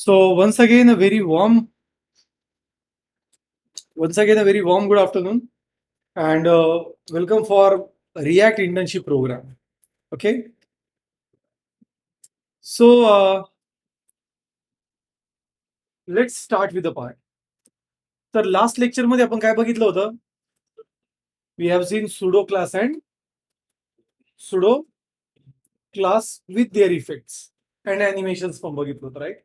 So once again a very warm good afternoon, and welcome for React internship program. Okay, so let's start with the part. तर last lecture मध्ये आपण काय बघितलं होतं? We have seen pseudo class and pseudo class with their effects and animations पण बघितलं होतं, right?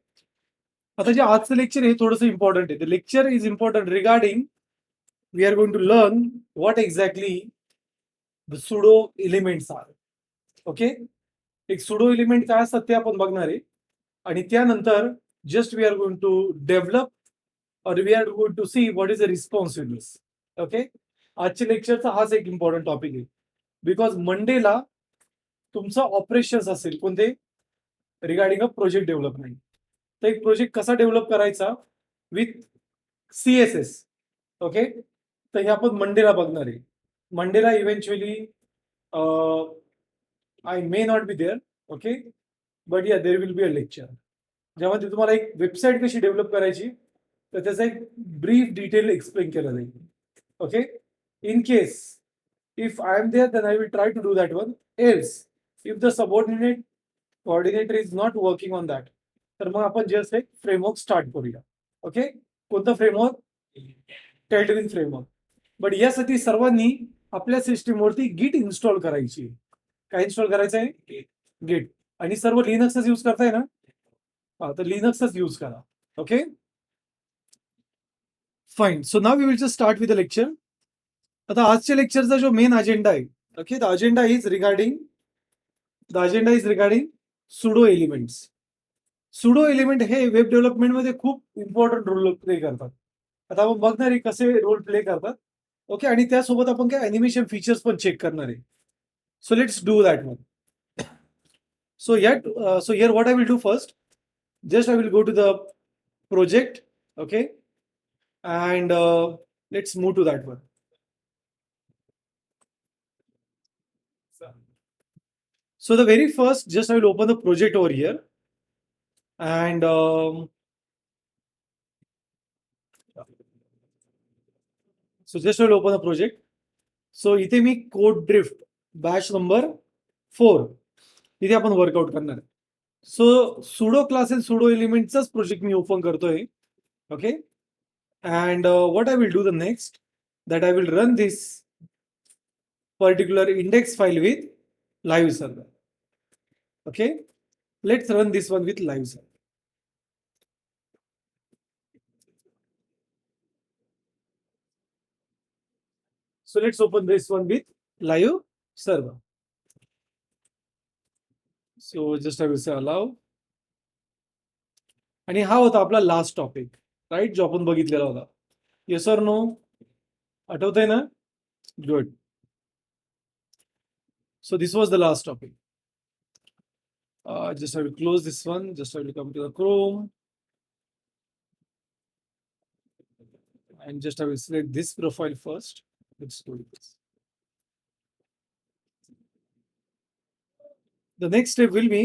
आता जे आजचं लेक्चर आहे थोडंसं इम्पॉर्टंट आहे. The lecture is important regarding we are going to learn what exactly the pseudo elements are. Okay, एक सुडो एलिमेंट काय असतात ते आपण बघणार आहे. आणि त्यानंतर just we are going to develop or we are going to see what is the responsibilities. Okay, आजच्या लेक्चरचा हाच एक इम्पॉर्टंट टॉपिक आहे. बिकॉज मंडेला तुमचं ऑपरेशन्स असेल कोणते रिगार्डिंग अ प्रोजेक्ट डेव्हलपमेंट. तर एक प्रोजेक्ट कसा डेव्हलप करायचा विथ CSS. ओके, तर हे आपण मंडेला बघणार आहे. मंडेला eventually I may not be there. Okay, but yeah there will be a lecture ज्यामध्ये तुम्हाला एक वेबसाईट कशी डेव्हलप करायची तर त्याचा एक ब्रीफ डिटेल एक्सप्लेन केला जाईल. Okay, in case if I am there then I will try to do that one. Else if the subordinate coordinator is not working on that, तर मग आपण जस्ट एक फ्रेमवर्क स्टार्ट करूया. Okay, कोणतं framework? Tailwind framework. But यासाठी सर्वांनी आपल्या सिस्टीमवरती गिट इन्स्टॉल करायची. काय इन्स्टॉल करायचं आहे? गिट. आणि सर्व लिनक्सच यूज करताय ना? हा, तर लिनक्सच यूज करा. Okay, fine. So now we will just start with the lecture. आता आजच्या लेक्चरचा जो मेन अजेंडा आहे, okay, the agenda is regarding pseudo elements. Pseudo element हे वेब डेव्हलपमेंट मध्ये खूप इम्पॉर्टंट रोल प्ले करतात. आता आपण बघणार आहे कसे रोल प्ले करतात. ओके, आणि त्यासोबत आपण काय अॅनिमेशन फीचर्स पण चेक करणार आहे. So let's do that one. So here what I will do first, just I will go to the project. Okay, and let's move to that one. So the very first, just I will open the project over here, and so just I will open the project. So इथे मी code drift batch number 4 इथे आपण work out करणार आहे. So pseudo class and pseudo एलिमेंटचाच project मी open करतोय. Okay, and what I will do the next, that I will run this particular index file with live server. Okay, let's run this one with live server. So let's open this one with live server. So just I will say allow. आणि हा होता आपला last topic, right, जो आपण बघितलेला होता. Yes or no? आठवतंय ना? Good. So this was the last topic. Just I will close this one. Just I will come to the Chrome, and just I will select this profile first. Let's do this. The next step will be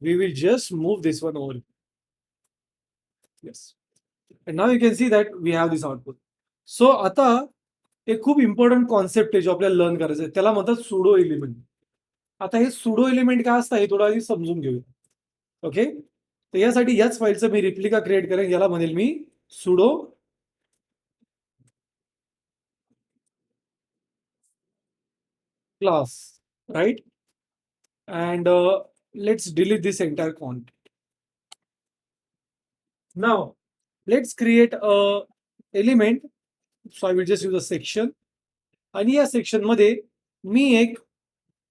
we will just move this one over. Yes, and now you can see that we have this output. So आता एक खूप important concept आहे जो आपल्याला learn करायचं आहे, त्याला म्हणतात सुडो एलिमेंट. आता हे सुडो एलिमेंट काय असतं हे थोडं आधी समजून घेऊया. ओके, तर यासाठी याच फाईलचं मी रिप्लिका क्रिएट करेन. याला म्हणेल मी sudo class, right? And let's delete this entire content. Now let's create a element. So I will just use a section, आणि या सेक्शन मध्ये मी एक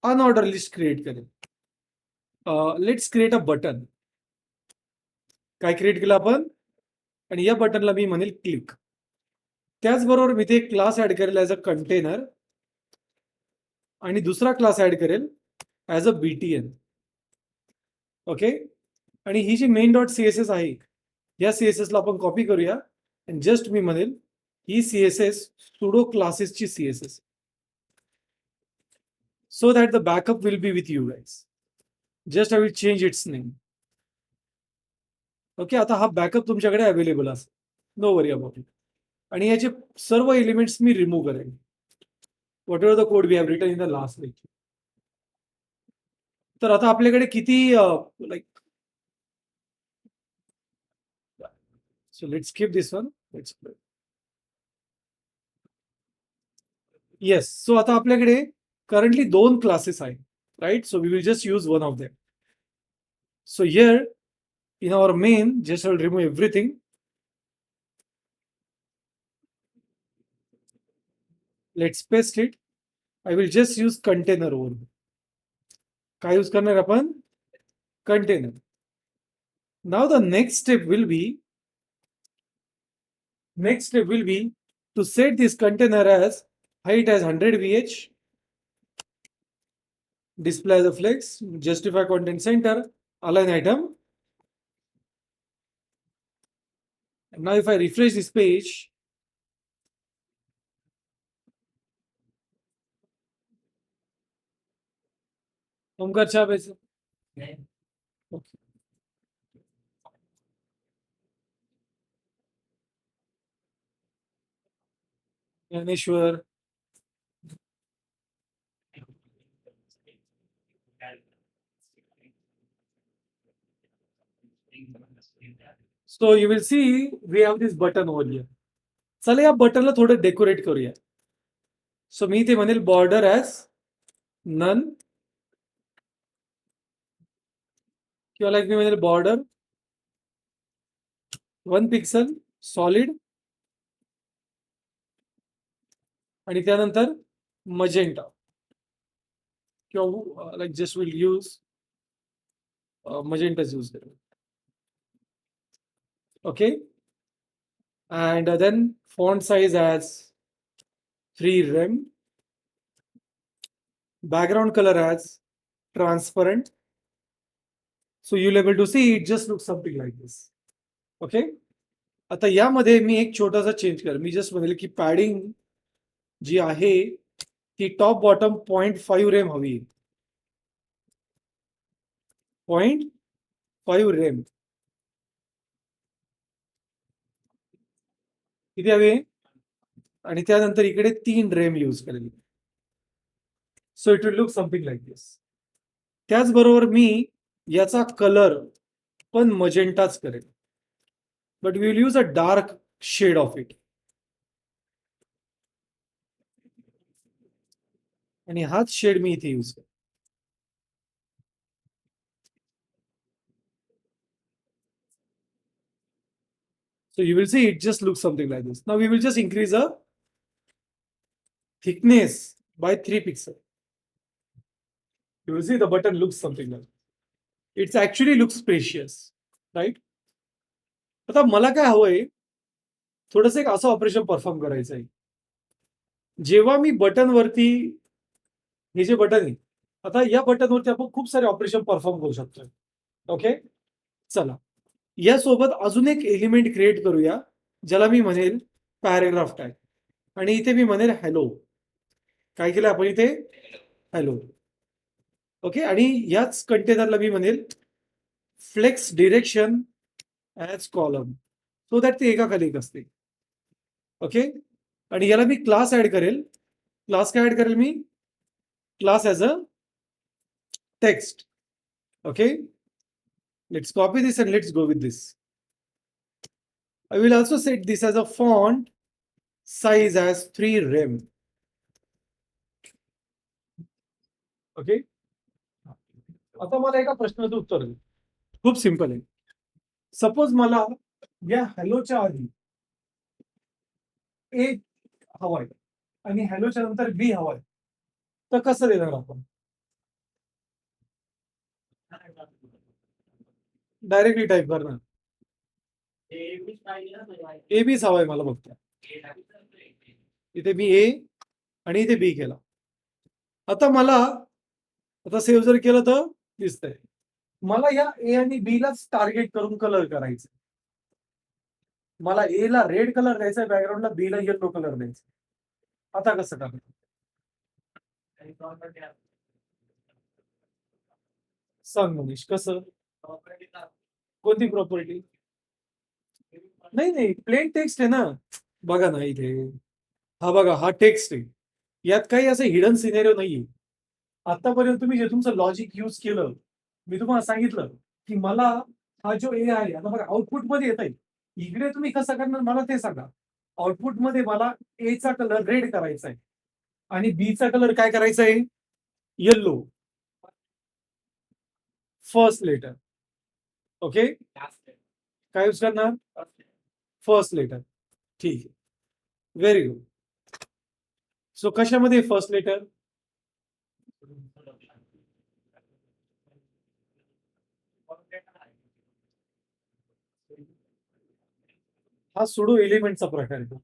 अनऑर्डर लिस्ट क्रिएट करेन. Let's create a button. काय create केलं आपण? आणि या बटनला मी म्हणेल क्लिक. त्याचबरोबर मी ते क्लास ऍड करेल ऍज अ कंटेनर, आणि दुसरा क्लास ऍड करेल ऍज अ BTN. ओके, आणि ही जी मेन डॉट CSS आहे या CSS ला आपण कॉपी करूया, आणि जस्ट मी म्हणेल ही CSS सुडो क्लासेसची CSS, so that the backup will be with you guys. Just I will change its name. Okay, आता हा बॅकअप तुमच्याकडे अवेलेबल असेल, नो वरी अबाउट इट. आणि याचे सर्व एलिमेंट्स मी रिमूव्ह करेन, whatever the code we have written in the last lecture. तर आता आपल्याकडे किती like, so let's skip this one, let's, yes. So आता आपल्याकडे करंटली 2 क्लासेस आहेत, right? So we will just use one of them. So here in our main, just I'll remove everything. Let's paste it. I will just use container over. काय use करणार आपण? Container. Now the next step will be to set this container as height as 100 VH, display as a flex, justify content center, align item. And now if I refresh this page, Omkar चहा प्यायचं? Okay. Dnyaneshwar, so you will see we have this button over here. चला या बटनला थोडं decorate करूया. So मी ते म्हणेल border as none, किंवा लाईक मी म्हणेल बॉर्डर 1 पिक्सल सॉलिड, आणि त्यानंतर मजेंटा, किंवा लाईक जस्ट विल यूज मजेंटाच यूज करेल. Okay, and then font size as 3 rem, background color as transparent, so you'll able to see it just looks something like this. Okay, आता यामध्ये मी एक छोटासा change कर, मी जस्ट म्हणेल की पॅडिंग जी आहे ती टॉप बॉटम 0.5 रेम हवी, 0.5 रेम किती हवी, आणि त्यानंतर इकडे 3 रेम यूज करेल. So it will look something like this. त्याचबरोबर मी याचा कलर पण मजेंटाच करेल, but we will use a dark shade of it. आणि हाच शेड मी इथे यूज करेल. So you will see it just looks something like this. Now we will just increase the thickness by 3 pixels. You will see the button looks something like it actually looks spacious, right? आता मला काय हवंय, थोडंसं एक असं operation perform करायचं आहे. जेव्हा मी बटन वरती, हे जे बटन आहे, आता या बटन वरती आपण खूप सारे ऑपरेशन परफॉर्म करू शकतो. ओके, चला यासोबत अजून एक एलिमेंट क्रिएट करूया, ज्याला मी म्हणेल पॅरेग्राफ टॅग. आणि इथे मी म्हणेल हॅलो. काय केलं आपण इथे? हॅलो. ओके, आणि याच कंटेनरला मी म्हणेल flex direction as column, so that ते एका खाली एक असते. ओके, आणि याला मी क्लास ऍड करेल. क्लास काय ऍड करेल मी? Class as a text. Okay, let's copy this and let's go with this. I will also set this as a font size as 3 rem. Okay, आता मला एका प्रश्नाचं उत्तर दे. खूप सिंपल आहे. सपोज मला या हॅलोच्या आधी ए हवाय आणि हॅलोच्या नंतर बी हवाय, तर कसं देणार आपण? डायरेक्टली टाईप करणार. ए बीच हवाय मला फक्त. इथे मी ए आणि इथे बी केला. आता मला, आता सेव्ह जर केलं तर दिसतंय. मला या ए आणि बी लाच टार्गेट करून कलर करायचं. मला ए ला रेड कलर द्यायचा आहे बॅकग्राऊंडला, बी ला येलो कलर द्यायचा. आता कसं करणार? सांग मनीष कसं? कोणती प्रॉपर्टी? नाही नाही, प्लेन टेक्स्ट आहे ना. बघा ना इथे, हा बघा हा टेक्स्ट आहे. यात काही असं हिडन सिनेरिओ नाहीये. आतापर्यंत तुम्ही जे तुमचं लॉजिक यूज केलं, मी तुम्हाला सांगितलं की मला हा जो ए आहे, आता बघा आउटपुट मध्ये येत आहे. इकडे तुम्ही कसं करणार मला ते सांगा. आउटपुट मध्ये मला ए चा कलर रेड करायचा आहे आणि बी चा कलर काय करायचा आहे, येल्लो. First letter. ओके, काय यूज करणार, फर्स्ट लेटर. ठीक आहे, व्हेरी गुड. सो कशामध्ये फर्स्ट लेटर, हा सुडो एलिमेंटचा प्रकार आहे.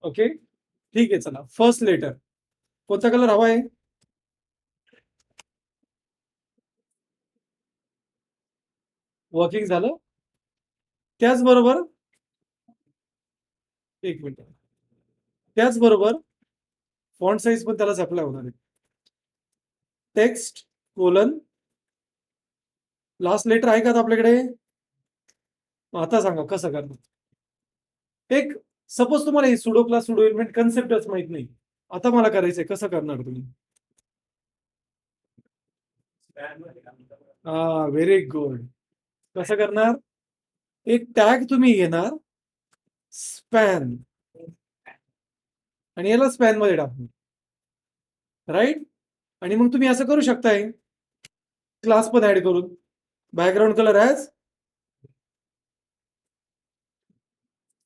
ओके, ठीक आहे. चला, फर्स्ट लेटर कोणता कलर हवा आहे, वर्किंग झालं. त्याचबरोबर एक मिनिट, त्याचबरोबर फॉन्ट साईज पण त्याला अप्लाय होणार आहे. टेक्स्ट कोलन लास्ट लेटर आहे का आपल्याकडे, आता सांगा कसं करणार. एक सपोज तुम्हाला हे सुडो क्लास सुडो एलिमेंट कन्सेप्टच माहित नाही, आता मला करायचंय, कसं करणार तुम्ही. हा, व्हेरी गुड. कसं करणार, एक टॅग तुम्ही घेणार, स्पॅन, आणि याला स्पॅन मध्ये टाकणार, राईट. आणि मग तुम्ही असं करू शकताय, क्लास पण ऍड करून बॅकग्राऊंड कलर ॲज,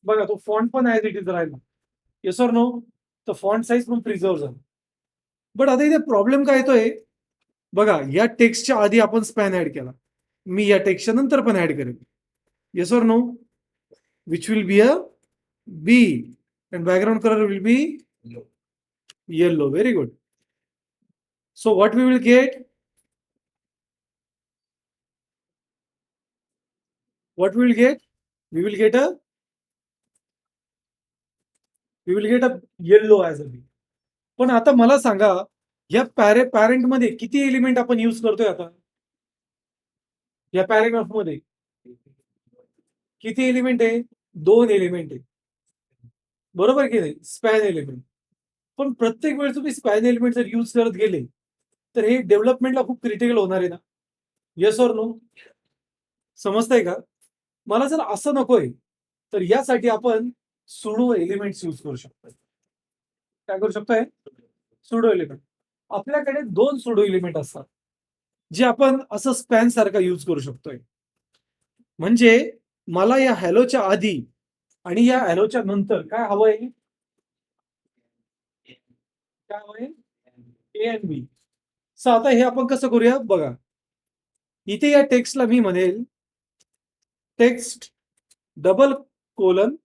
बघा तो फॉन्ट पण ॲज इट इज राहिला. येस ऑर नो, तर फॉन्ट साईज पण प्रिझर्व झाला. बट आता इथे प्रॉब्लेम काय येतोय, बघा या टेक्स्टच्या आधी आपण स्पॅन ऍड केला, मी या टेक्स्टच्या नंतर पण ऍड करेन. Yes or no, which will be a B and background color will be yellow. Very good. So what we will get, what we will get, we will get a, we will get a yellow as a b. पण आता मला सांगा, या parent मध्ये किती element आपण use करतोय आता, या पॅरेग्राफ मध्ये किती एलिमेंट आहे, दोन एलिमेंट आहे, बरोबर की नाही, स्पॅन एलिमेंट. पण प्रत्येक वेळेस तुम्ही स्पॅन एलिमेंट जर यूज करत गेले तर हे डेव्हलपमेंटला खूप क्रिटिकल होणार आहे ना. येस ऑर नो, समजतंय का. मला जर असं नकोय, तर यासाठी आपण सुडो एलिमेंट्स यूज करू शकतो. काय करू शकतोय, सुडो एलिमेंट. आपल्याकडे दोन सुडो एलिमेंट असतात, जे आपण असं स्पॅन सारखा यूज करू शकतोय. म्हणजे मला या हॅलोच्या आधी आणि या हॅलोच्या नंतर काय हवंय, काय हवंय, ए एंड बी. सो आता हे आपण कसं करूया बघा, इथे या टेक्स्टला मी म्हणेल text double colon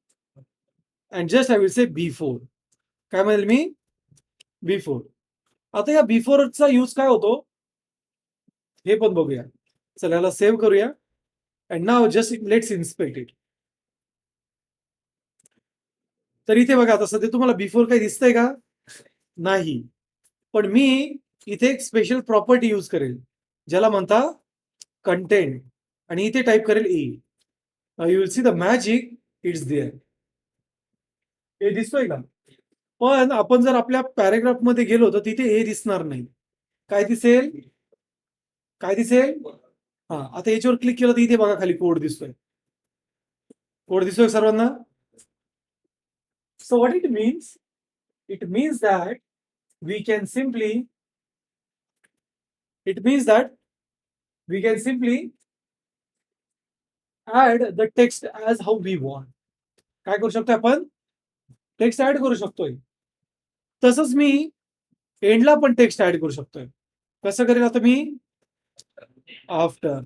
and just I will say B4. काय म्हणेल मी, B4. आता या B4 चा यूज काय होतो हे पण बघूया. चला याला सेव्ह करूया and now just let's inspect it. तर इथे बघा, आता सध्या तुम्हाला B4 काही दिसतंय का, नाही. पण मी इथे एक स्पेशल प्रॉपर्टी यूज करेल, ज्याला म्हणता कंटेंट, आणि इथे टाईप करेल A. You will see the magic, it's there. हे दिसतोय का. पण आपण जर आपल्या पॅरेग्राफ मध्ये गेलो तर तिथे हे दिसणार नाही. काय दिसेल, काय दिसेल, हा. आता याच्यावर क्लिक केलं तर इथे बघा खाली कोड दिसतोय, कोड दिसतोय सर्वांना. So what it means, it means that we can simply, it means that we can simply add the text as how we want. काय करू शकतोय आपण, टेक्स्ट ऍड करू शकतोय. तसंच मी एंडला पण टेक्स्ट ऍड करू शकतोय. कसं करेल आता मी, आफ्टर,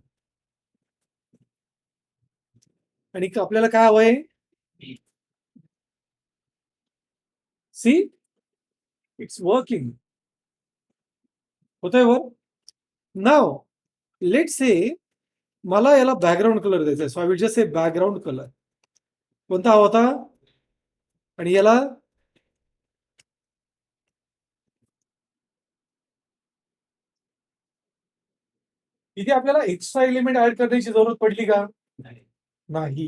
आणि आपल्याला काय हवंय, सी इट्स वर्किंग, होतंय वर. नाव लेट्स से मला याला बॅकग्राऊंड कलर द्यायचा आहे, so I will just say background colour. कोणता हवा होता, आणि याला इथे आपल्याला एक्स्ट्रा एलिमेंट ऍड करण्याची जरूरत पडली का, नाही. नाही.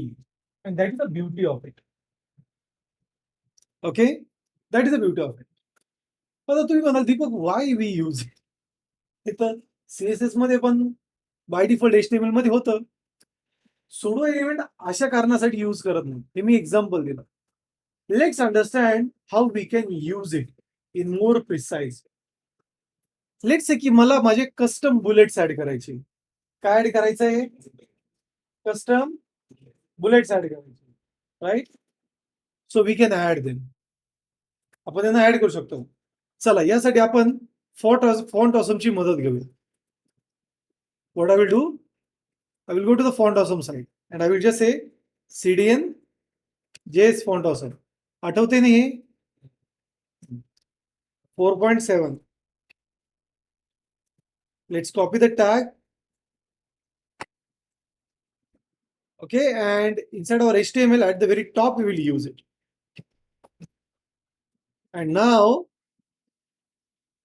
And that is the beauty of it. Okay, that is the beauty of it. आता तुम्ही म्हणाल Deepak why we use it, तर सीएसएस मध्ये पण बाय डिफॉल्ट एचटीएमएल मध्ये होतं. सुडो एलिमेंट अशा कारणासाठी यूज करत नाही, हे मी एक्झाम्पल दिलं. Let's understand how we can use it in more precise. Let's say की मला माझे कस्टम बुलेट्स ऍड करायचे. काय ऍड करायचं आहे? कस्टम बुलेट्स ऍड करायचे, right? So we can add them. आपण त्यांना ऍड करू शकतो. चला, यासाठी आपण फॉन्ट ऑसमची मदत घेऊया. What I will do? I will go to the font awesome site and I will just say CDN JS font awesome. आठवते नाही हे? 4.7. Let's copy the tag. Okay, and inside our HTML at the very top we will use it. And now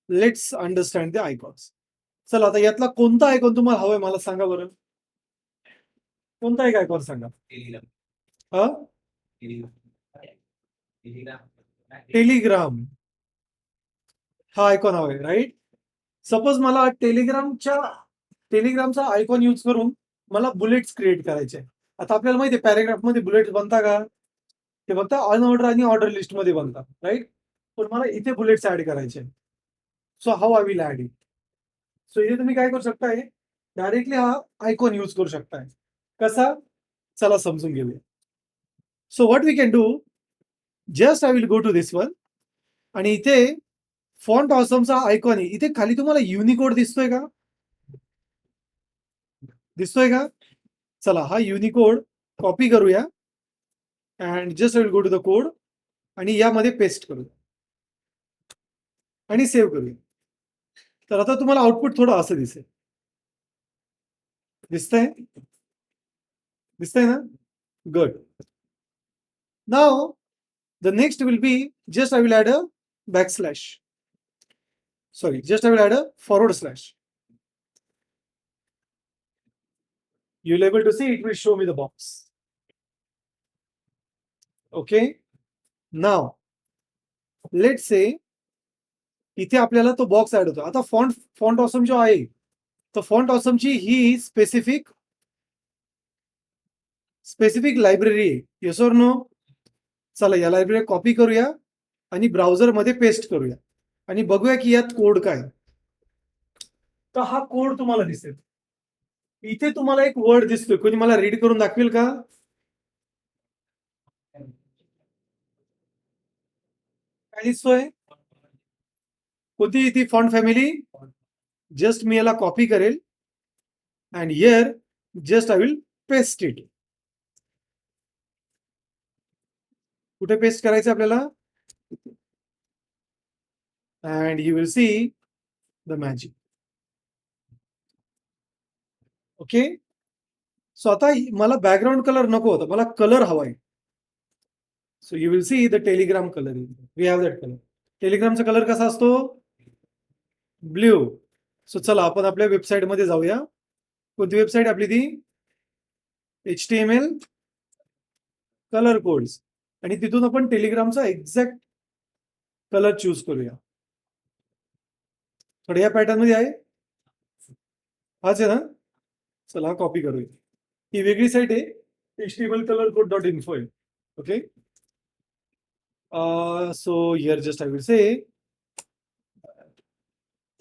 let's understand the icons. चला, आता यातला कोणता icon तुम्हाला हवाय मला सांगा बरं. कोणता एक आयकॉन सांगा. हा, टेलिग्राम हा आयकॉन हवाय, राईट? सपोज मला टेलिग्रामचा आयकॉन यूज करून मला बुलेट्स क्रिएट करायचे. आता आपल्याला माहिती आहे पॅरेग्राफ मध्ये बुलेट्स बनता का? ते फक्त अनऑर्डर आणि ऑर्डर लिस्ट मध्ये बनतात, राईट? पण मला इथे बुलेट्स ऍड करायचे. So how I will add it? So इथे तुम्ही काय करू शकताय, डायरेक्टली हा आयकॉन यूज करू शकताय. कसा? चला समजून घेऊया. So what we can do, just I will go to this one आणि इथे फॉन्ट ऑसमचा आयकॉन आहे. इथे खाली तुम्हाला युनिकोड दिसतोय का? दिसतोय का? चला, हा युनिकोड कॉपी करूया and just I will go to the code आणि यामध्ये पेस्ट करूया आणि सेव्ह करूया. तर आता तुम्हाला आउटपुट थोडं असं दिसेल. दिसतंय? दिसतंय ना? Good. Now the next will be just I will add a backslash. Sorry, just I will add a forward slash. You will able to see it will show me the box. Okay. Now let's say इथे आपल्याला तो box add होतो. आता font awesome जो आहे, तर font ऑसमची ही स्पेसिफिक लायब्ररी आहे. Yes or no? चला, या लायब्ररी कॉपी करूया आणि ब्राउझर मध्ये पेस्ट करूया आणि बघूया की यात कोड काय. तर हा कोड तुम्हाला दिसेल. इथे तुम्हाला एक वर्ड दिसतोय, कोणी मला रीड करून दाखवेल का? काय दिसतोय? कोणती ती फॉन्ट फॅमिली? जस्ट मी याला कॉपी करेल and here just I will paste it. कुठे पेस्ट करायचं आपल्याला? And you will see the magic. Okay. So आता मला बॅकग्राऊंड कलर नको होता, मला कलर हवाय. So you will see the Telegram colour. We have that colour. टेलिग्रामचा कलर कसा असतो? ब्ल्यू. सो चला, आपण आपल्या वेबसाईट मध्ये जाऊया. कोणती वेबसाईट आपली ती? HTML colour codes. आणि तिथून आपण टेलिग्रामचा एक्झॅक्ट कलर चूज करूया. थोड्या या पॅटर्न मध्ये आहे, हाच आहे ना? चला, कॉपी करूया. ही वेगळी साईट आहे, HTML color code.info आहे. Okay. So here just I will say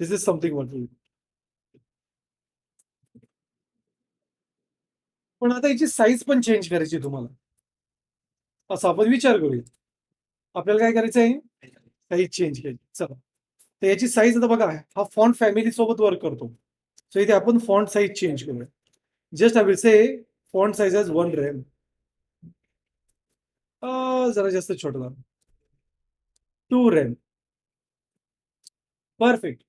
this is something wonderful. पण आता याची साईज पण चेंज करायची तुम्हाला, असं आपण विचार करूया. आपल्याला काय करायचं आहे? साईज चेंज करायची. चला, तर याची साईज आता बघा, हा फॉन्ट फॅमिली सोबत वर्क करतो. सो इथे आपण फॉन्ट साईज चेंज करूया. Just I will say font size as 1 rem. जरा जास्त छोटा झाला, 2 rem. परफेक्ट.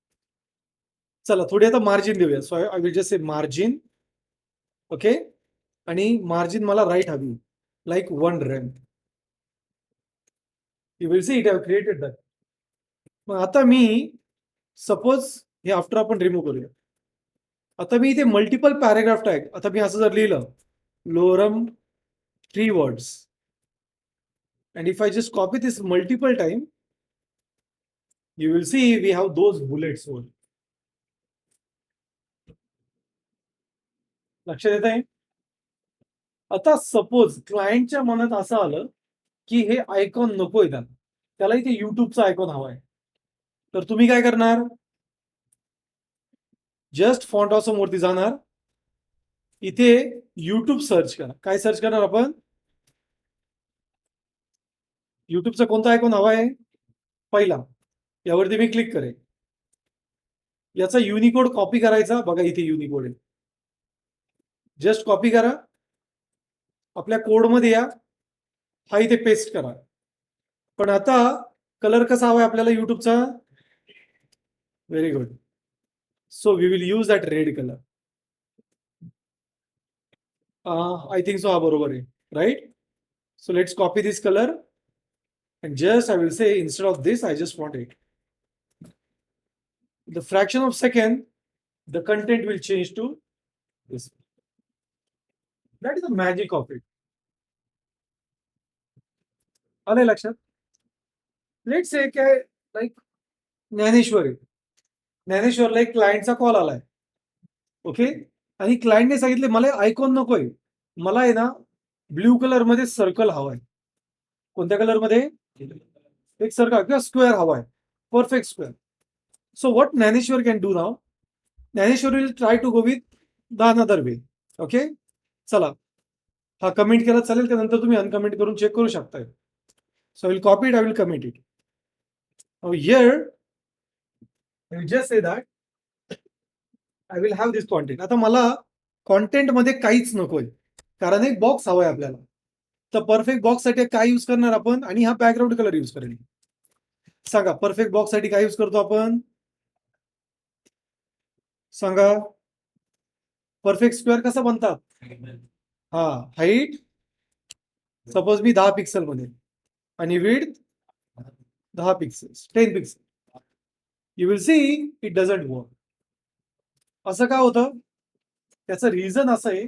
चला, थोडी आता मार्जिन देऊया. So I will just say margin. Okay. आणि मार्जिन मला राईट हवी, like 1 rem. You will see it have created that. मग आता मी सपोज हे आफ्टर आपण रिमूव्ह करूया. आता मी इथे मल्टिपल पॅराग्राफ टॅग, आता मी असं जर लिहिलं Loram 3 words. And if I just copy this multiple time, you will see we have those bullets over. लक्षात येत आहे? आता सपोज क्लायंटच्या मनात असं आलं की हे आयकॉन नकोय त्याला इथे युट्यूबचा आयकॉन हवाय. तर तुम्ही काय करणार? जस्ट फॉन्ट ऑसम वरती जाणार, इथे युट्यूब सर्च करा. काय सर्च करणार आपण? युट्यूबचा कोणता आयकॉन हवाय? पहिला. यावरती मी क्लिक करेन. याचा युनिकोड कॉपी करायचा. बघा इथे युनिकोड आहे. जस्ट कॉपी करा, आपल्या कोडमध्ये या, हा इथे पेस्ट करा. पण आता कलर कसा हवाय आपल्याला युट्यूबचा? Very good. So we will use that red colour. I think so हा बरोबर आहे, right? So let's copy this color and just I will say instead of this I just want it. The fraction of second the content will change to this. That is the magic of it. आले लक्षात? Let's say काय like Dnyaneshwar आहे. ज्ञानेश्वरला एक क्लायंटचा call आलाय. Okay, आणि क्लायंटने सांगितले मला icon नकोय, मला आहे ना ब्ल्यू कलर मध्ये सर्कल हवाय. कोणत्या कलर मध्ये? एक सर्कल किंवा स्क्वेअर हवाय, perfect square. So what Naneshwar can do now? Naneshwar will try to go with the another way. Okay? चला, हा कमेंट केला चालेल, त्यानंतर तुम्ही अनकमेंट करून चेक करू शकताय. So I will copy it, I will commit it. Now here I will just say that I will have this content. आता मला कॉन्टेंट मध्ये काहीच नकोय, कारण एक बॉक्स हवाय आपल्याला. तर परफेक्ट बॉक्स साठी काय यूज करणार आपण? आणि हा बॅकग्राऊंड कलर यूज करेल. सांगा परफेक्ट बॉक्स साठी काय यूज करतो आपण? सांगा. परफेक्ट स्क्वेअर कसा बनतात? हा, हाईट सपोज मी 10 पिक्सल मध्ये आणि width 10 pixels, 10 pixel. You will see it doesn't work. असं का होतं? त्याचं रिझन असं आहे,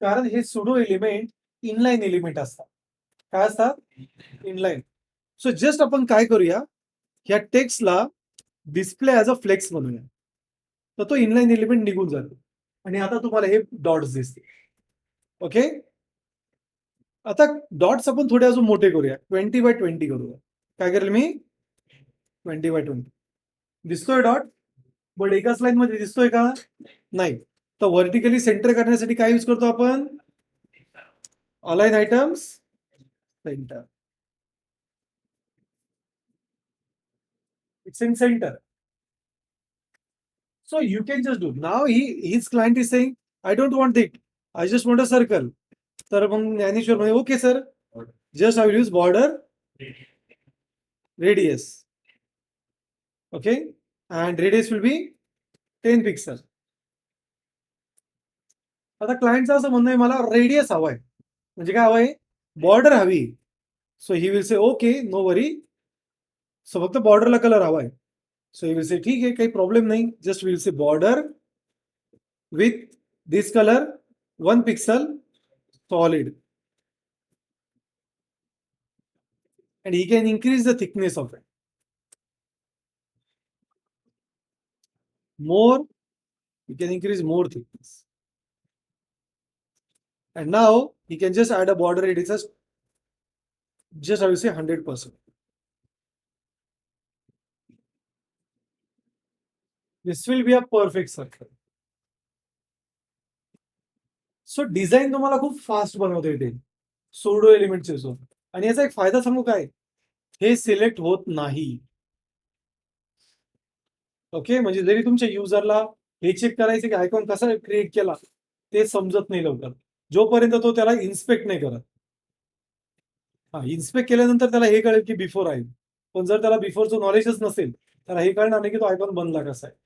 कारण हे सुडो एलिमेंट इनलाईन एलिमेंट असतात. काय असतात? इनलाईन. सो जस्ट आपण काय करूया, ह्या टेक्स्टला डिस्प्ले ऍज अ फ्लेक्स बनवूया. तर तो इनलाईन एलिमेंट निघून जातो आणि आता तुम्हाला हे डॉट्स दिसतील. ओके, आता डॉट्स आपण थोडे अजून मोठे करूया, 20x20 करूया. काय करेल मी? 20x20. दिसतोय डॉट? बट एकाच लाईन मध्ये दिसतोय का? नाही. तर व्हर्टिकली सेंटर करण्यासाठी काय यूज करतो आपण? Align items centre. It's in center. So you can just do. Now his client is saying, I don't want it. I just want a circle. तर मग ज्ञानेश्वर म्हणे okay sir, just I will use border radius. Okay, and radius will be 10 pixel. आता क्लायंटचं असं म्हणणं आहे मला radius हवाय, म्हणजे काय हवंय? बॉर्डर हवी. So he will say okay, no worry. So फक्त बॉर्डरला कलर हवाय. सो ही विल से ठीक आहे, काही प्रॉब्लेम नाही. Just will say border with this colour 1 pixel solid, and he can increase the thickness of it more. You can increase more thickness, and now he can just add a border. It is just I will say 100%. This will be a perfect circle. So design तुम्हाला खूप fast बनवता येते sudo elements use. आणि याचा एक फायदा सांगू काय? हे सिलेक्ट होत नाही. ओके, म्हणजे जरी तुमच्या युजरला हे चेक करायचं की आयकॉन कसा क्रिएट केला ते समजत नाही लवकर, जोपर्यंत तो त्याला इन्स्पेक्ट नाही करत. हा, इन्स्पेक्ट केल्यानंतर त्याला हे कळेल की बिफोर आहे. पण जर त्याला बिफोरचं नॉलेजच नसेल, त्याला हे कळणार नाही की तो आयकॉन बनला कसा आहे.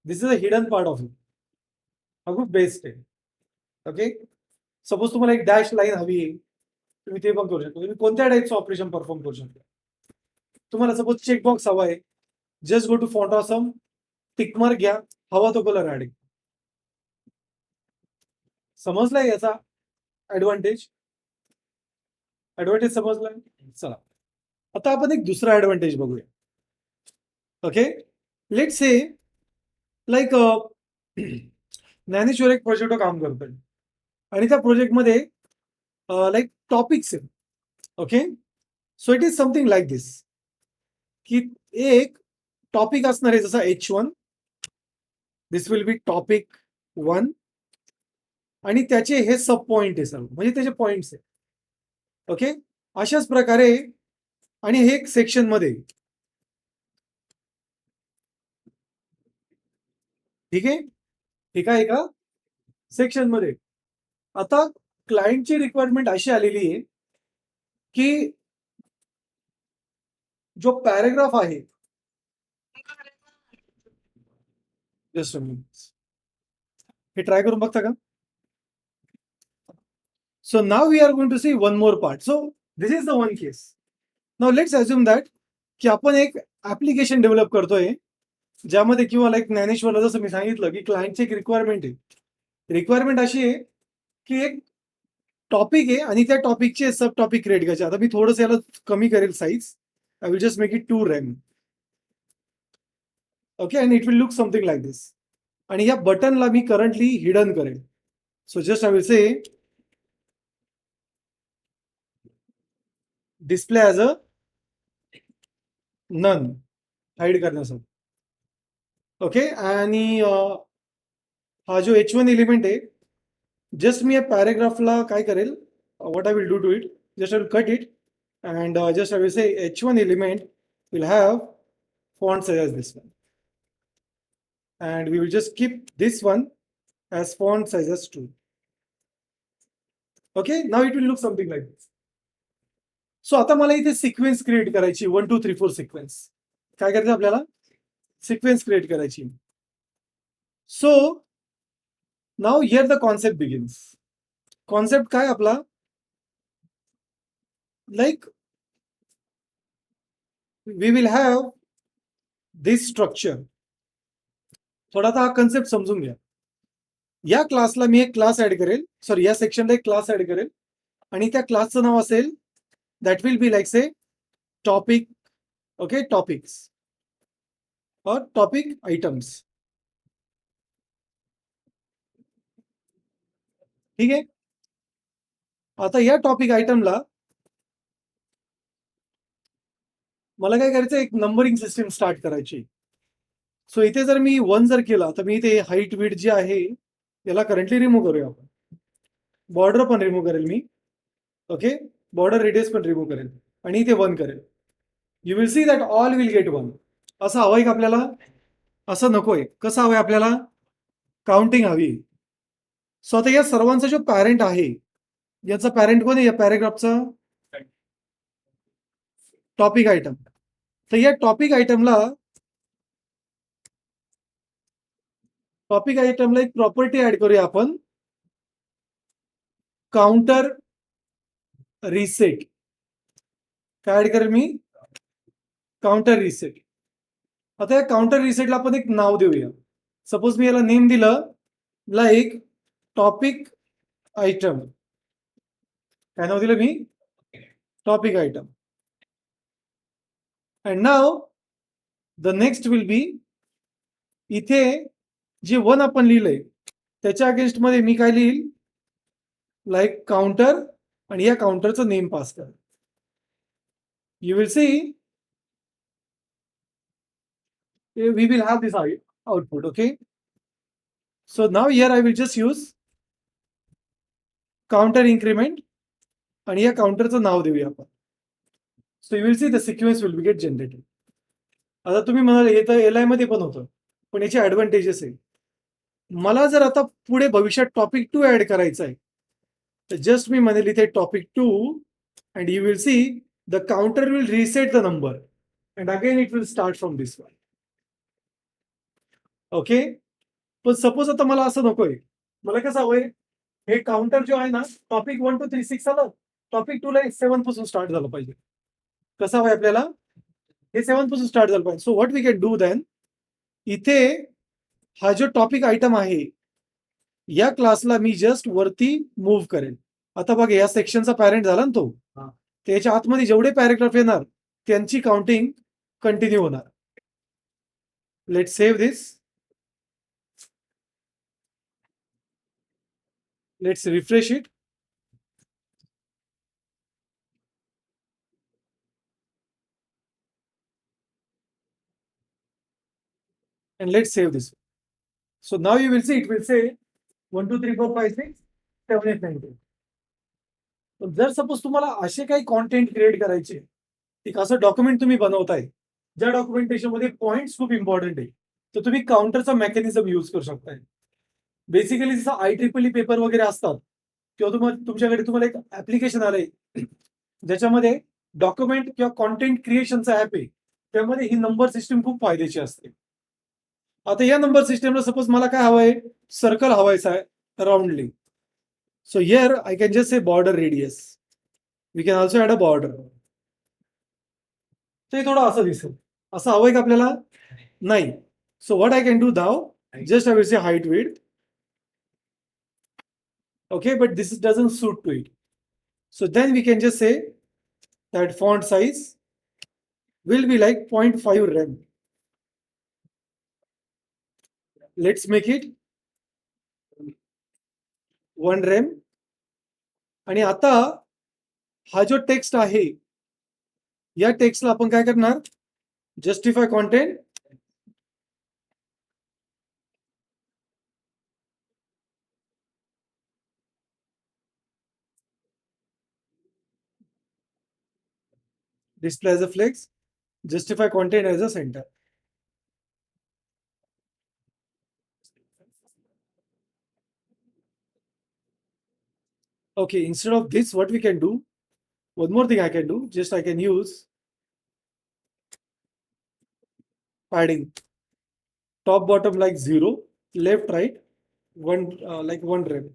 This is a hidden part of it. हा खूप बेस्ट आहे. ओके, सपोज तुम्हाला एक डॅश लाईन हवी आहे, तुम्ही ते पण करू शकता. तुम्ही कोणत्या टाईपचं ऑपरेशन परफॉर्म करू शकता. तुम्हाला सपोज चेकबॉक्स हवा आहे, just go to font awesome, tick mark घ्या, हवा तो कलर ऍड. समजलाय याचा? ऍडव्हान्टेज समजला. चला आता आपण एक दुसरा ऍडव्हान्टेज बघूया. Okay, let say like Dnyaneshwar एक प्रोजेक्टवर काम करतोय आणि त्या प्रोजेक्टमध्ये लाईक टॉपिक्स आहेत. Okay, so it is something like this की एक टॉपिक असणार आहे जसा H1, this will B topic 1 आणि त्याचे हे सब पॉइंट आहे सर्व, म्हणजे त्याचे पॉइंट्स आहे. ओके, अशाच प्रकारे आणि हे एक सेक्शन मध्ये, ठीक आहे, एका एका सेक्शन मध्ये. आता क्लायंटची रिक्वायरमेंट अशी आलेली आहे की जो पॅराग्राफ आहे, जस्ट हे ट्राय करून बघता का? So now we are going to see one more part. So this is the one case. Now let's assume that की आपण एक ऍप्लिकेशन डेव्हलप करतोय ज्यामध्ये किंवा लाईक ज्ञानेश्वरला जसं मी सांगितलं की क्लायंटची एक रिक्वायरमेंट आहे. रिक्वायरमेंट अशी आहे की एक टॉपिक आहे आणि त्या टॉपिकचे सब टॉपिक क्रिएट करायचे. आता मी थोडंसं याला कमी करेल size. I will just make it 2 rem. Okay, and it will look something like this. आणि या बटनला मी करंटली हिडन करेल. So just I will say display as a none, hide करण्यासाठी. ओके, आणि हा जो H1 एलिमेंट आहे, जस्ट मी या पॅरेग्राफला काय करेल, what I will do to it, just I will cut it and just I will say H1 element will have font size as this one, and we will just keep this one as font size as 2. Okay, now it will look something like this. So आता मला इथे sequence create करायची, 1 2 3 4 sequence. काय करायचं आपल्याला? Sequence create करायची. So now here the concept begins. Concept काय आपला, like we will have this structure. थोडा हा कन्सेप्ट समजून घ्या. या क्लासला मी एक क्लास ऍड करेल, सॉरी या सेक्शनला एक क्लास ऍड करेल आणि त्या क्लासचं नाव असेल, that will be like say topic. Okay, topics और टॉपिक आइटम्स. ठीक आहे. आता या टॉपिक आयटमला मला काय करायचं, एक नंबरिंग सिस्टीम स्टार्ट करायची. सो इथे जर मी 1 जर केला तर मी इथे हाईट विड्थ जे आहे याला करंटली रिमूव्ह करूया आपण. बॉर्डर पण रिमूव्ह करेल मी. ओके, बॉर्डर रेडियस पण रिमूव्ह करेल आणि इथे 1 करेल. You will see that all will get 1. असं हवंय का आपल्याला? असं नकोय. कसं हवंय आपल्याला? काउंटिंग हवी. सो आता या सर्वांचा जो पॅरेंट आहे, याचा पॅरेंट कोण आहे या पॅरेग्राफचा? Topic item. तर या टॉपिक आयटमला एक प्रॉपर्टी ऍड करूया आपण, काउंटर रिसेट. काय ऍड करेल मी? Counter reset. आता या काउंटर रिसेटला आपण एक नाव देऊया. सपोज मी याला नेम दिलं लाईक टॉपिक आयटम. काय नाव दिलं मी? Topic item. And now the next will be, इथे जे 1 आपण लिहिलंय त्याच्या अगेन्स्ट मध्ये मी काय लिहिल, लाईक काउंटर, आणि या काउंटरचं नेम पास कर. You will C we will have this output. Okay, so now here I will just use counter increment आणि या काउंटरचं नाव देऊया आपण. So you will see the sequence will be get generated. आता तुम्ही म्हणाल हे तर LI मध्ये पण होतं, पण याचे ऍडव्हान्टेजेस आहे. मला जर आता पुढे भविष्यात टॉपिक 2 ऍड करायचा आहे तर जस्ट मी म्हणेल इथे topic 2 and you will see the counter will reset the number and again it will start from this one. Okay, पण सपोज आता मला असं नकोय. मला कसं हवंय, हे काउंटर जो आहे ना, टॉपिक 1 2 3 6 आलं, टॉपिक 2 ला 7 पासून स्टार्ट झालं पाहिजे. कसं हवंय आपल्याला? हे 7 पासून स्टार्ट झालं पाहिजे. So what we can do then, इथे हा जो टॉपिक आयटम आहे या क्लासला मी जस्ट वरती मूव्ह करेल. आता बघा या सेक्शनचा पॅरेंट झाला ना तो, त्याच्या आतमध्ये जेवढे पॅरेग्राफ येणार त्यांची काउंटिंग कंटिन्यू होणार. Let save this. Let's refresh it. And let's save this. So now you will see, it will say 1 2 3 4 5 6 7 8 9 10. जर सपोज तुम्हाला असे काही कॉन्टेंट क्रिएट करायचे, एक असं डॉक्युमेंट तुम्ही बनवताय ज्या डॉक्युमेंटेशन मध्ये पॉइंट्स खूप इम्पॉर्टंट आहे, तर तुम्ही काउंटरचा मेकॅनिझम यूज करू शकताय. बेसिकली जसं IEEE पेपर वगैरे असतात किंवा तुमच्याकडे तुम्हाला एक ऍप्लिकेशन आलंय ज्याच्यामध्ये डॉक्युमेंट किंवा कॉन्टेंट क्रिएशनचा ऍप आहे, त्यामध्ये ही नंबर सिस्टीम खूप फायद्याची असते. आता या नंबर सिस्टमला सपोज मला काय हवंय, सर्कल हवायचा आहे roundly. So here I can just say border radius. We can also add a border. ते थोडं असं दिसेल. असं हवंय का आपल्याला? नाही. So what I can do now, just I will say height width. Okay, but this doesn't suit to it. So then we can just say that font size will be like 0.5 rem. Let's make it 1 rem. आणि आता हा जो text आहे या टेक्स्टला आपण काय करणार, justify content. Display as a flex, justify content as a center. Okay, instead of this, what we can do, one more thing I can do, just I can use padding. Top bottom like 0, left right 1 like 1 rem.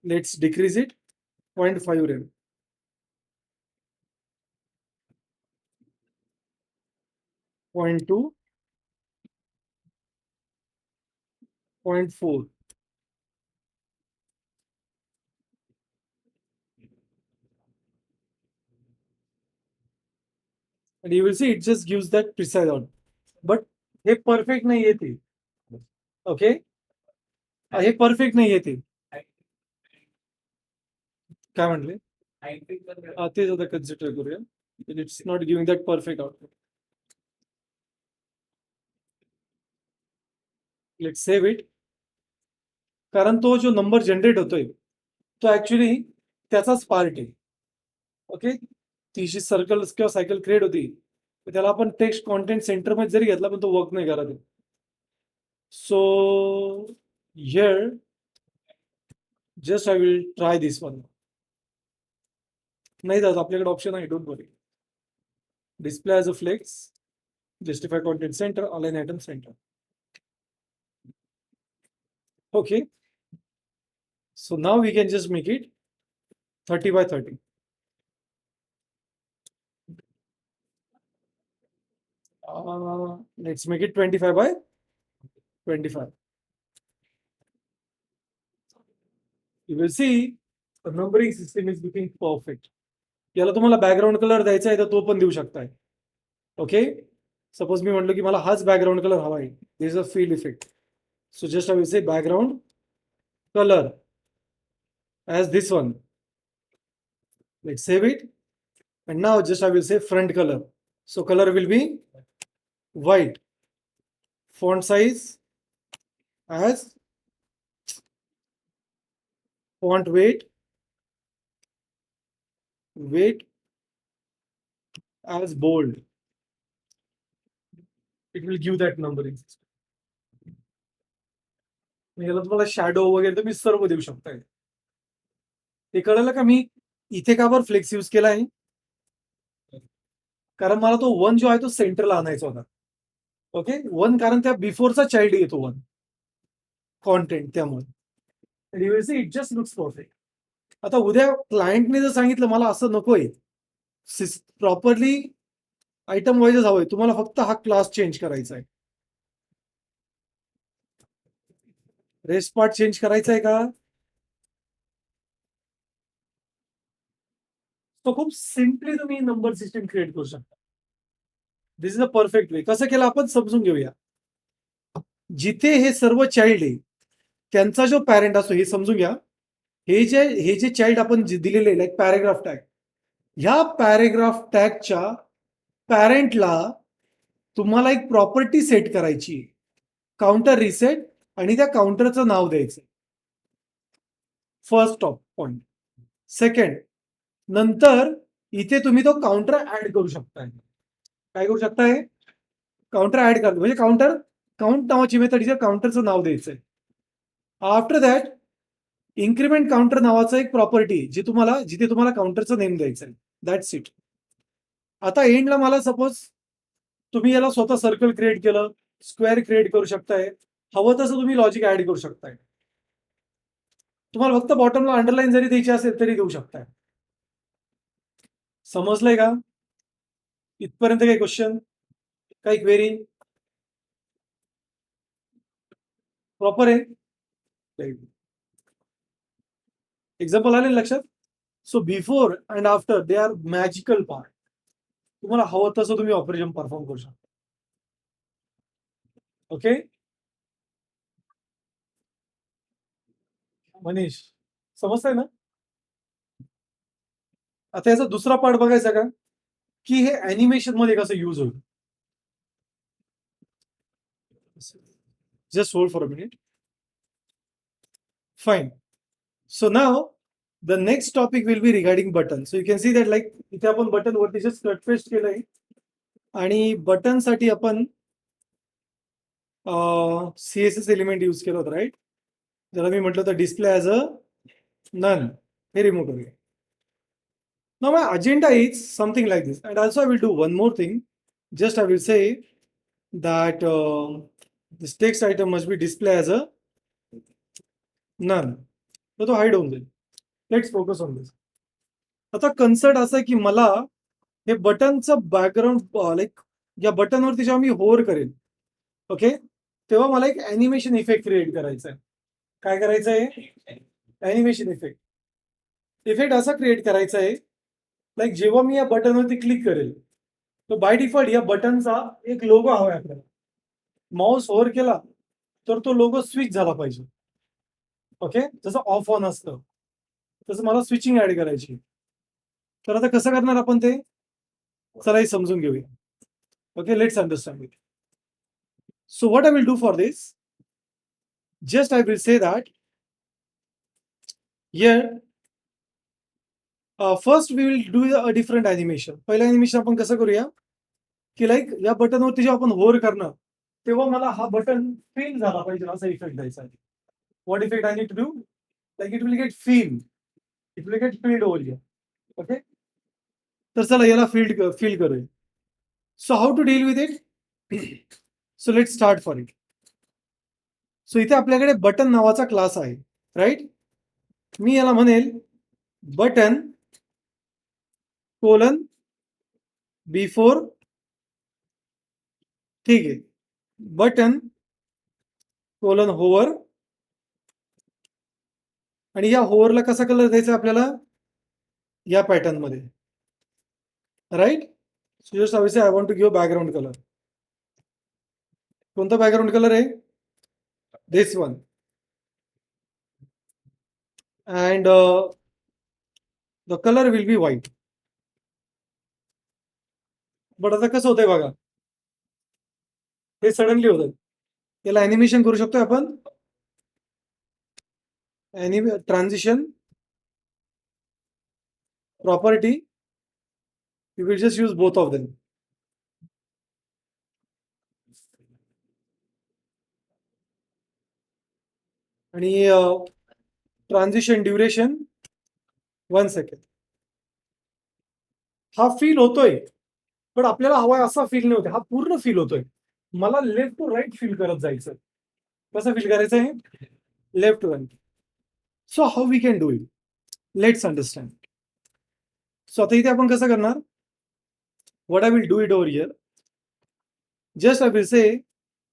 Let's decrease it 0.5 rem. 0.2, 0.4. And you will see it just gives that precise out. But हे perfect नाही येते. Okay, हे perfect नाही येते. काय म्हणले? तेच आता कन्सिडर करूया. It's not giving that perfect output. Let's save it. कारण तो जो नंबर जनरेट होतोय तो ऍक्च्युली त्याचाच पार्ट आहे. ओके, ती जी सर्कल किंवा सायकल क्रिएट होती त्याला आपण टेक्स्ट कॉन्टेंट सेंटर मध्ये जरी घेतला पण तो वर्क नाही करत. So here just I will try this one. नाही जात, आपल्याकडे ऑप्शन आहे, don't worry. Display as a flex, justify content centre, align item centre. Okay, so now we can just make it 30 by 30. Let's make it 25 by 25. You will see the numbering system is looking perfect. याला तुम्हाला background colour द्यायचा आहे तर तो पण देऊ शकताय. Okay, suppose मी म्हटलं की मला हाच बॅकग्राऊंड कलर हवा आहे, this is a field effect. So just I will say background color as this one. Let's save it. And now just I will say front color. So color will be white. Font size as font weight as bold. It will give that numbering system. याला तुम्हाला shadow वगैरे तुम्ही सर्व देऊ शकताय. ते कळलं का मी इथे का बरं फ्लेक्स यूज केलाय? कारण मला तो 1 जो आहे तो सेंटरला आणायचा होता. ओके, 1 कारण त्या बिफोरचा चाइल्ड येतो 1 कॉन्टेंट, त्यामुळे you will see it just looks perfect. आता उद्या क्लायंटने जर सांगितलं मला असं नकोय, प्रॉपरली आयटम वाईजच हवंय, तुम्हाला फक्त हा क्लास चेंज करायचा आहे. रेस्ट पार्ट चेंज करायचा आहे का? तो खूप सिम्पली तुम्ही नंबर सिस्टम क्रिएट करू शकता. दिस इज अ परफेक्ट वे. कसं केलं आपण समजून घेऊया. जिथे हे सर्व चाइल्ड आहे त्यांचा जो पॅरेंट असतो हे समजून घ्या. हे जे चाइल्ड आपण दिलेले लाईक पॅरेग्राफ टॅग, ह्या पॅरेग्राफ टॅगच्या पॅरेंटला तुम्हाला एक प्रॉपर्टी सेट करायची, काउंटर रिसेट, आणि त्या काउंटरचं नाव द्यायचं. First top point. सेकंड, नंतर इथे तुम्ही तो काउंटर ऍड करू शकताय. काय करू शकताय? काउंटर ऍड करतो म्हणजे काउंट नावाची मेथड इथे काउंटरचं नाव द्यायचंय. आफ्टर दॅट इन्क्रीमेंट काउंटर नावाचं एक प्रॉपर्टी जिथे तुम्हाला काउंटरचं नेम द्यायचंय. That's it. आता एंडला मला सपोज तुम्ही याला स्वतः सर्कल क्रिएट केलं, स्क्वेअर क्रिएट करू शकताय, हवं तसं तुम्ही लॉजिक ऍड करू शकताय. तुम्हाला फक्त बॉटमला अंडरलाईन जरी द्यायची असेल तरी देऊ शकताय. समजलंय का? इथपर्यंत काही क्वेश्चन, काही क्वेरी? प्रॉपर आहे. एक्झाम्पल आले लक्षात? So before and after they are magical part. तुम्हाला हवं तसं तुम्ही ऑपरेशन परफॉर्म करू शकता. ओके मनीष, समजतंय ना? आता याचा दुसरा पार्ट बघायचा का, की हे अॅनिमेशन मध्ये कसं यूज होईल. Just hold for a minute. Fine. So now the next topic will be regarding button. So you can see that like इथे आपण बटन वरती जस्ट कट पेस्ट केलंय आणि बटन साठी आपण सीएसएस एलिमेंट यूज केलं होतं, राईट? ज्याला मी म्हटलं होतं डिस्प्ले ॲज अ नन. हे रिमूव्ह करूया. Now my agenda is something like this, and also I will do one more thing. Just I will say that this text item must be displayed as a none. तर तो hide होऊन जाईल. Let's focus on दिस. आता concert असं आहे की मला हे बटनचं बॅकग्राऊंड लाईक या बटनवरती जेव्हा मी होवर करेल, ओके, तेव्हा मला एक अॅनिमेशन इफेक्ट क्रिएट करायचा आहे. काय करायचं आहे? अॅनिमेशन इफेक्ट असा क्रिएट करायचा आहे लाईक जेव्हा मी या बटनवरती क्लिक करेल तर बाय डिफॉल्ट या बटनचा एक लोगो हवा आहे आपल्याला. माऊस ओव्हर केला तर तो लोगो स्विच झाला पाहिजे. ओके, जसं ऑफ ऑन असतं तसं मला स्विचिंग ऍड करायची. तर आता कसं करणार आपण ते? चला हे समजून घेऊया. Okay, let's understand it. So what I will do for this, just I will say that here first we will do a different animation. पहिलं ॲनिमेशन आपण कसं करूया की लाईक या बटनवरती जेव्हा आपण होवर करणार तेव्हा मला हा बटन फील झाला पाहिजे असा इफेक्ट द्यायचा आहे. What effect I need to do? Like it will get feel, it will get field over here. Okay, तर चला याला फील करूया. So how to deal with it? So let start for it. So इथे आपल्याकडे button नावाचा class आहे, right? मी याला म्हणेल बटन कोलन बिफोर. ठीक आहे, बटन कोलन होवर. आणि या होवरला कसा कलर द्यायचा आपल्याला? या पॅटर्न मध्ये, right? So just obviously I want to give background colour. कोणता बॅकग्राऊंड कलर आहे? This one. And the colour will be white. But आता कसं होतंय बघा, हे सडनली होतं. याला अॅनिमेशन करू शकतो आपण. Transition property, you will just use both of them. आणि ट्रान्झिशन ड्युरेशन 1 सेकंड. हा फील होतोय पण आपल्याला हवाय असा फील नाही होते. हा पूर्ण फील होतोय. मला लेफ्ट टू राईट फील करत जायचं. कसं फील करायचं आहे? Left to right. So how we can do it? Let's understand. So आता इथे आपण कसं करणार? What I will do it over here, just I will say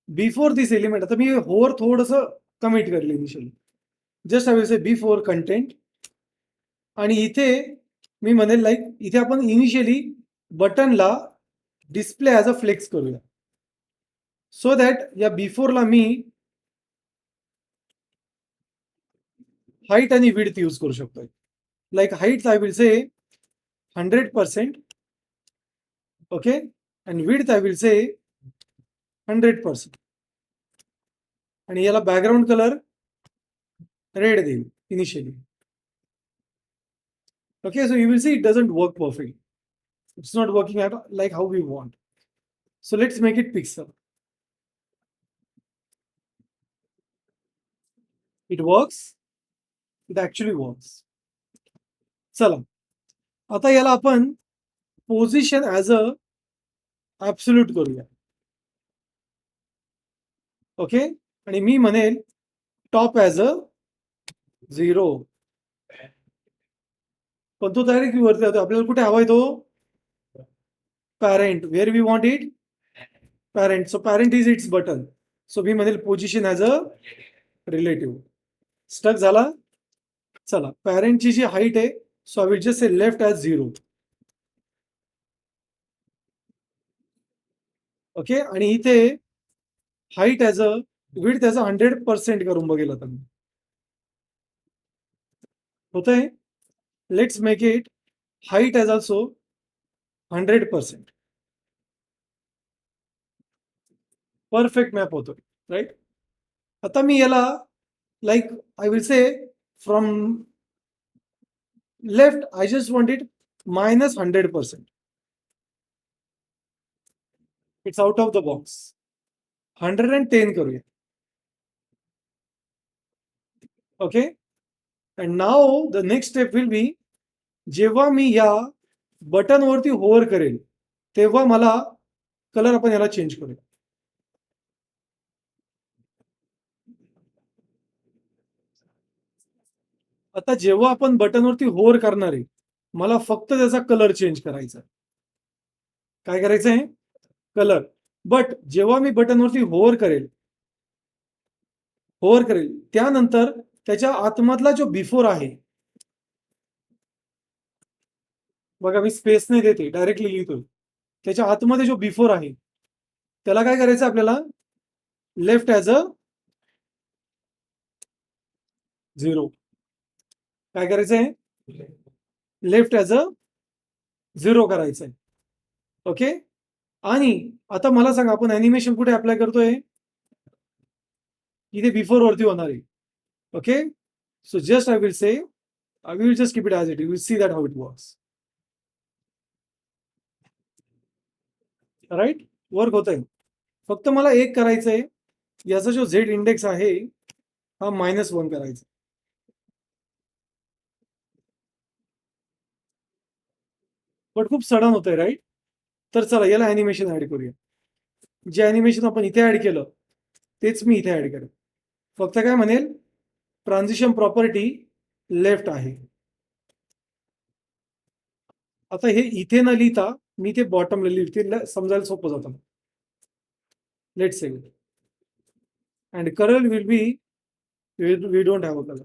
before this element. आता मी होवर थोडंसं कमिट करेल initially. Just I will say before content आणि इथे मी म्हणेल लाईक इथे आपण इनिशियली बटनला डिस्प्ले ॲज अ फ्लेक्स करूया, सो दॅट या बिफोरला मी हाईट आणि विड्थ यूज करू शकतो. Like height I will say 100%, okay, and width I will से 100%, आणि याला बॅकग्राऊंड कलर रेड देईल initially. Okay, so you will see it doesn't work perfectly. It's not working at like how we want. So let's make it pixel. It works. It actually works. चला, आता याला आपण position as अ absolute करूया. Okay, आणि मी म्हणेल top as a 0. पण तो direct वरती जातो. आपल्याला कुठे हवाय तो parent. Where we want it parent. So parent is it's button. So मी म्हणेल position as a relative. Stuck झाला. चला, पॅरेंटची जी हाईट आहे, so I will just say left as 0. Okay, आणि इथे height as a width as a 100% करून बघेल आता मी. होतंय. Let's make it height as also 100%. Perfect map होतो, राईट. आता मी याला like I will say from left I just want it -100%. It's out of the box. 110 करूया. Okay, and now the next step will बी, जेव्हा मी या बटनवरती hover करेल तेव्हा मला कलर आपण याला चेंज करूया. आता जेव्हा आपण बटनवरती होवर करणार आहे, मला फक्त त्याचा कलर चेंज करायचा. काय करायचं आहे? कलर. बट जेव्हा मी बटनवरती होवर करेल त्यानंतर त्याच्या आतमधला जो बिफोर आहे, बघा मी स्पेस नाही देते, डायरेक्टली लिहितो. त्याच्या आतमध्ये जो बिफोर आहे त्याला काय करायचं आपल्याला, लेफ्ट ॲज अ 0. काय करायचं आहे? लेफ्ट ॲज अ 0 करायचं आहे. ओके, आणि आता मला सांगा, आपण ॲनिमेशन कुठे अप्लाय करतोय? इथे बिफोर वरती होणार आहे. Okay, so just I will say, I will just keep it as it is. You will see that how it works. Right, work होत आहे. फक्त मला एक करायचंय, याचा जो झेड इंडेक्स आहे हा -1 करायचा. बट खूप सडन होत आहे, राईट. तर चला याला ॲनिमेशन ऍड करूया. जे ॲनिमेशन आपण इथे ऍड केलं तेच मी इथे ऍड करेन. फक्त काय म्हणेल, ट्रान्झिशन प्रॉपर्टी लेफ्ट आहे. आता हे इथे न लिहिता मी ते बॉटमला लिहिते, समजायला सोपं जातं. Let's say and colour will be, we don't have a colour.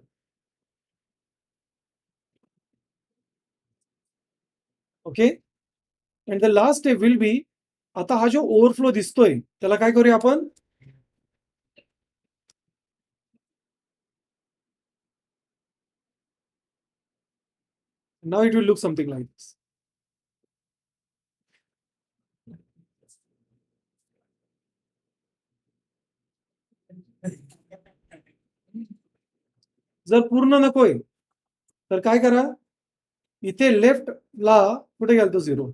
Okay, and the last step will be, आता हा जो ओव्हरफ्लो दिसतोय त्याला काय करूया आपण, now it will look something like this. जर पूर्ण नकोय तर काय करा, इथे लेफ्ट ला कुठे गेलतो 0,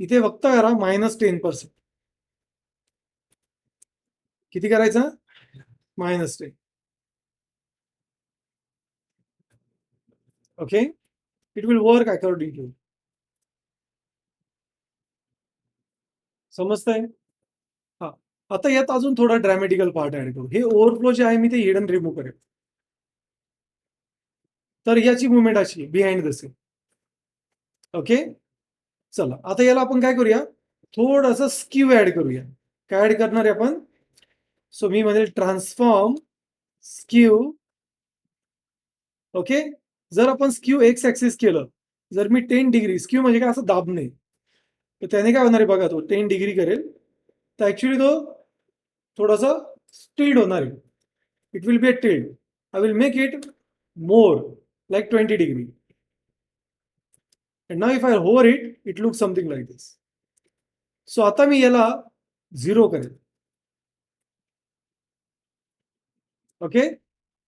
इथे फक्त करा -10%. किती करायचं? -10. Okay, it will work according to. समजतंय? हा, आता यात अजून थोडा ड्रॅमॅटिकल पार्ट ऍड करू. हे ओव्हरफ्लो जे आहे मी ते हिडन रिमूव्ह करेल. तर याची मुवमेंट अशी बिहाइंड द सीन. ओके, चला आता याला आपण काय करूया, थोडस स्क्यू ऍड करूया. काय ऍड करणार आहे आपण? सो मी म्हणेल ट्रान्सफॉर्म स्क्यू. ओके, जर आपण स्क्यू एक्स ऍक्सिस केलं जर मी 10 डिग्री स्क्यू म्हणजे काय असं दाबणे, तर त्याने काय होणार आहे बघा, तो 10 डिग्री करेल तर ऍक्च्युली तो थोडासा टिल्ड होणार आहे. It will be a tilde. I will make it more like 20 degree. And now if I hover it, it looks something like this. So आता मी याला 0 करेल. Okay?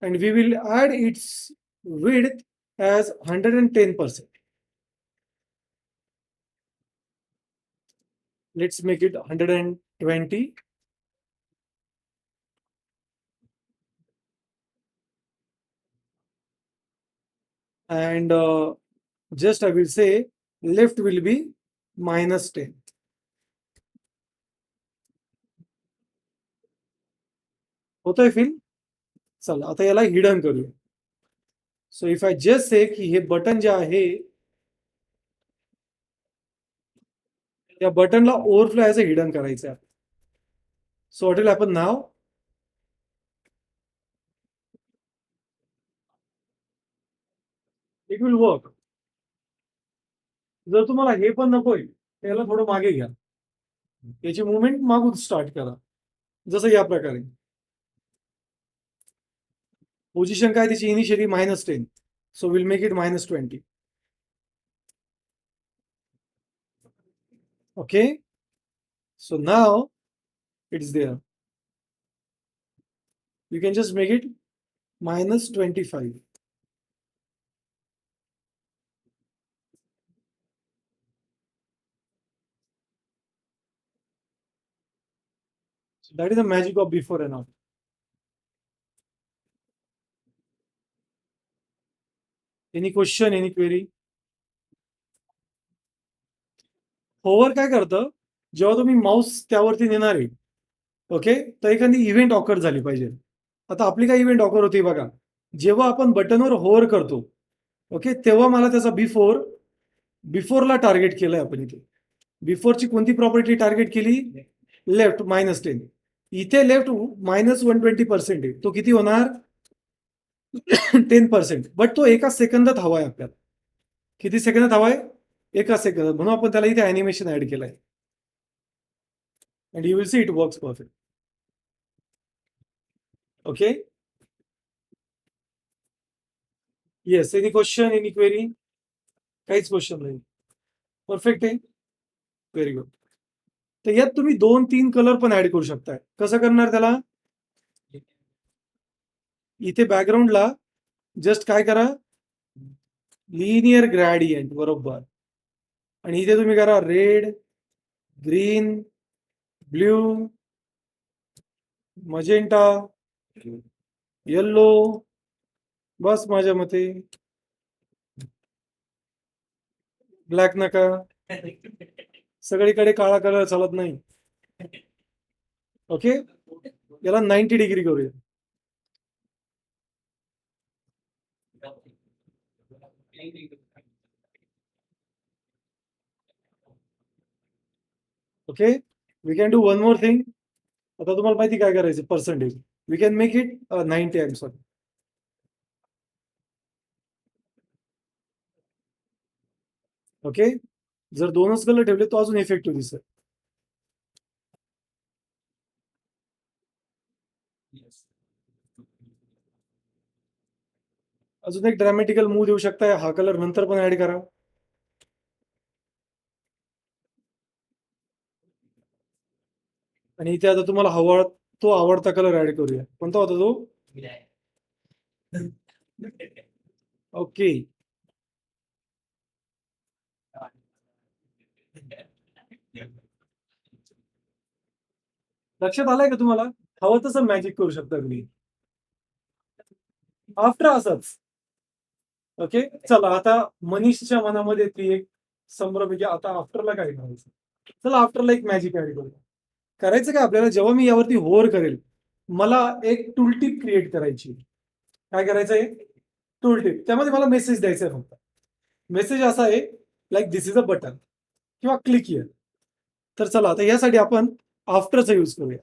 And we will add its width as 110%. Let's make it 120. And just I will say left will be -10. होतोय fill? चला आता याला hidden करूया. So if I just say की हे बटन जे आहे त्या बटनला ओव्हरफ्लो ॲज अ हिडन करायचं आहे. So what will happen now? It will work. जर तुम्हाला हे पण नकोय त्याला थोडं मागे घ्या, याची मुवमेंट मागून स्टार्ट करा, जसं या प्रकारे. पोझिशन काय त्याची initially -10. So will make it -20. Okay, so now it's there. You can just make it -25. That is the magic of before and after. Any question, any query? Hover काय करतं, जेव्हा तुम्ही माऊस त्यावरती नेणार आहे, ओके, तर एखादी इव्हेंट ऑकर झाली पाहिजे. आता आपली काय इव्हेंट ऑकर होती बघा, जेव्हा आपण बटनवर होवर करतो, ओके, तेव्हा मला त्याचा बिफोरला टार्गेट केलंय आपण इथे. बिफोरची कोणती प्रॉपर्टी टार्गेट केली? लेफ्ट -10. इथे लेफ्ट -120% आहे, तो किती होणार? 10%. बट तो एका सेकंदात हवाय आपल्याला. किती सेकंदात हवाय? एका सेकंदात. म्हणून आपण त्याला इथे अॅनिमेशन ऍड केलंय. And you will see it works perfect. Okay, yes. Any question, any query? काहीच क्वेश्चन नाही. परफेक्ट आहे. Very good. तर यात तुम्ही 2-3 कलर पण ऍड करू शकताय. कसं करणार त्याला? इथे बॅकग्राऊंडला जस्ट काय करा, लिनियर ग्रॅडियंट, बरोबर. आणि इथे तुम्ही करा red, green, blue, magenta, yellow. बस माझ्या मते ब्लॅक नका, सगळीकडे काळा कलर चालत नाही. ओके, याला 90 डिग्री करूया. Okay, we can do one more thing. आता तुम्हाला माहिती काय करायचं, percentage. We can make it 90. I am sorry. Okay, जर 2च कलर ठेवले तो अजून इफेक्टिव्ह दिसेल. अजून एक ड्रॅमॅटिकल मूव देऊ शकताय, हा कलर नंतर पण ऍड करा. आणि इथे आता तुम्हाला हवा तो आवडता कलर ऍड करूया. कोणता होता तो? ओके, लक्षात आलंय का तुम्हाला? हवं तसं मॅजिक करू शकता तुम्ही. आफ्टर असंच. ओके, चला आता मनीषच्या मनामध्ये ती एक संभ्रम की आता आफ्टरला काय करायचं. चला आफ्टरला एक मॅजिक ऍड करू. करायचं काय आपल्याला, जेव्हा मी यावरती होवर करेल, मला एक टूलटिप क्रिएट करायची. काय करायचंय? टूलटिप. त्यामध्ये मला मेसेज द्यायचा आहे फक्त. मेसेज असा आहे, like this is a button किंवा क्लिक हिअर. तर चला आता यासाठी आपण आफ्टरचा यूज करूया.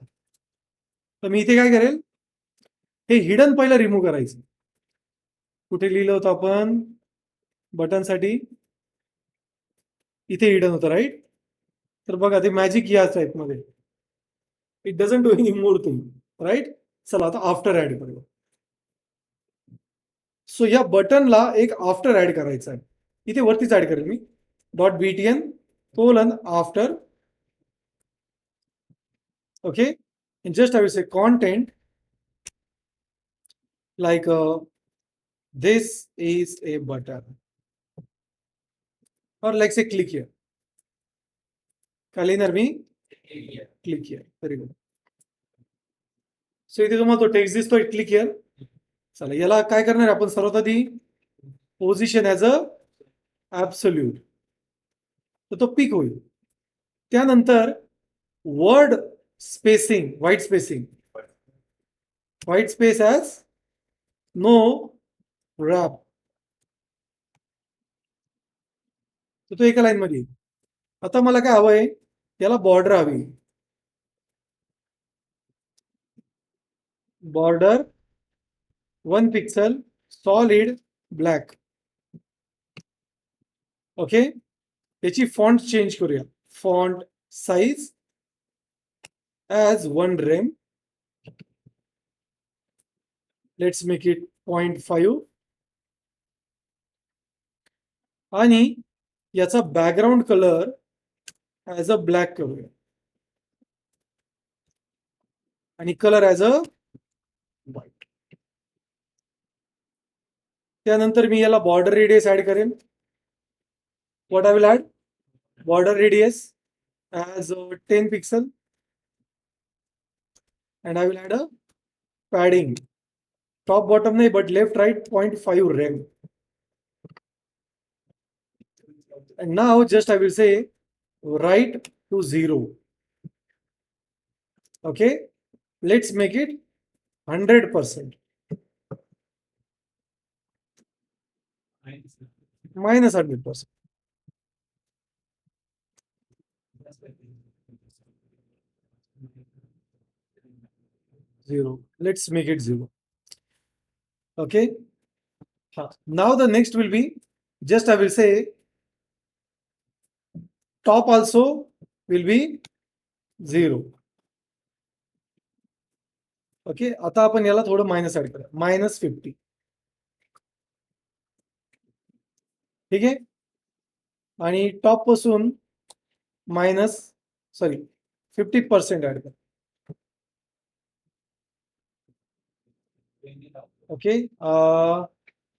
तर मी इथे काय करेल, हे हिडन पहिलं रिमूव्ह करायचं. कुठे लिहिलं होतं आपण बटनसाठी? इथे हिडन होतं राईट. तर बघा ते मॅजिक या टाइप मध्ये it doesn't do any more thing right. चला आता आफ्टर ऍड करूया. सो या बटनला एक आफ्टर ऍड करायचा आहे. इथे वरतीच ऍड करेल मी .btn colon after. Okay, just I will say content like this is a button or like say click here. काय लिहिणार मी? Click here. Very good. So इथे तुम्हाला तो टेक्स्ट दिसतोय क्लिक हिअर. चला याला काय करणार आपण सर्वात आधी पोझिशन ॲज अ ॲब्सोल्यूट, तर तो पिक होईल. त्यानंतर word spacing white space as no wrap, तर तो एका लाईन मध्ये येईल. आता मला काय हवंय, याला बॉर्डर हवी. Border 1 pixel solid black. Okay, याची फॉन्ट चेंज करूया. Font size as 1 rem. Let's make it 0.5. आणि याचा background colour as a black करूया आणि कलर ॲज अ व्हाईट. त्यानंतर मी याला बॉर्डर रेडियस ऍड करेन. What I will add? Border radius as 10 pixel and I will add a padding top bottom नाही but left right 0.5 rem. And now just I will say right to 0. Okay, let's make it 100%. Minus 100%. 0. Let's make it 0. Okay. Now the next will be just I will say top also will be 0. Okay, आता आपण याला थोडं minus add करूया. -50. ठीक आहे. आणि top पासून minus 50% add करा. ओके,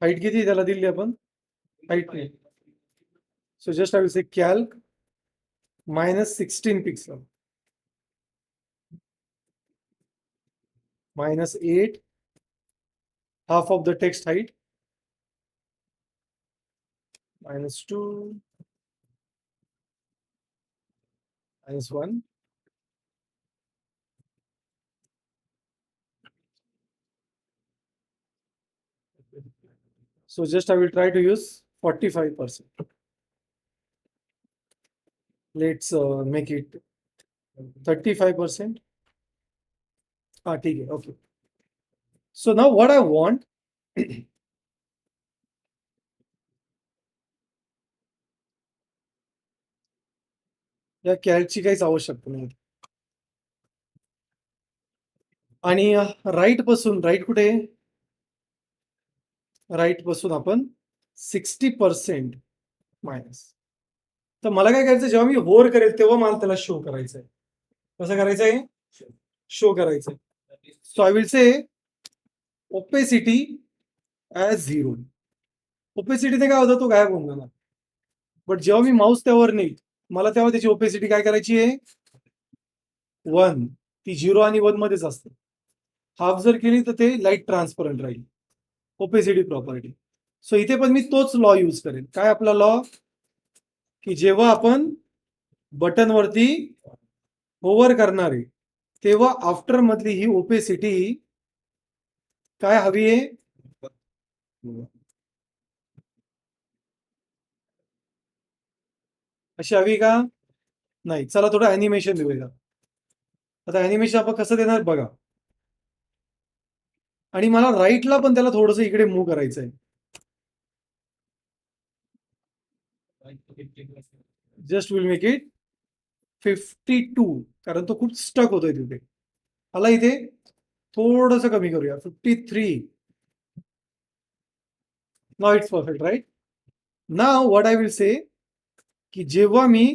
हाईट किती त्याला दिली आपण? हाईट नाही. So just I will say calc -16 pixel -8 half of the text height -2 -1. So just I will try to use 45%. Let's make it 35%. ठीक आहे. Okay. So now what I want या कॅल्कची काहीच आवश्यकता नाही. आणि राईट पासून राईट कुठे? राईट पासून आपण 60% मायनस. तर मला काय करायचं, जेव्हा मी होर करेल तेव्हा मला त्याला शो करायचंय. कसं करायचंय? शो करायचंय. So I will say opacity as 0. ओपेसिटीने काय होतं, तो गायब होऊन जाणार. बट जेव्हा मी माऊस त्यावर नेईल मला तेव्हा त्याची ओपेसिटी काय करायची आहे? 1. ती 0 आणि 1 मध्येच असते. हाफ जर केली तर ते लाईट ट्रान्सपरंट राहील. Opacity property. सो इथे पण मी तोच लॉ यूज करेन. काय आपला लॉ? की जेव्हा आपण बटन वरती होवर करणार आहे तेव्हा आफ्टर मधली ही ओपेसिटी काय हवी आहे? अशी हवी का? नाही. चला थोडं अॅनिमेशन देऊया. आता अॅनिमेशन आपण कसं देणार बघा. आणि मला राईटला पण त्याला थोडंसं इकडे मूव्ह करायचं आहे. जस्ट विल मेक इट 52, कारण तो खूप स्टक होतोय तिथे. मला इथे थोडस कमी करूया, 53. Now it's perfect, right? Now what I will say, की जेव्हा मी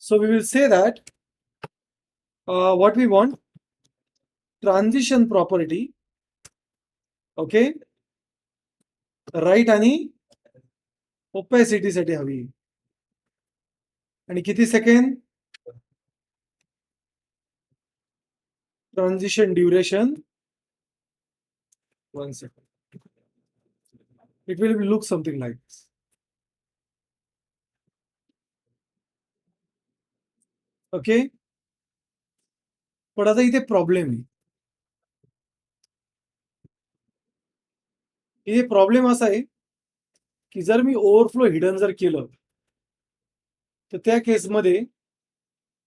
so we will say that what we want, transition property, okay, right आणि ओपॅसिटी साठी हवी. आणि किती second? Transition duration 1 second. It will look something like this. Okay, पण आता इथे प्रॉब्लेम आहे. इथे प्रॉब्लेम असा आहे की जर मी ओव्हरफ्लो हिडन जर केलं तर त्या केसमध्ये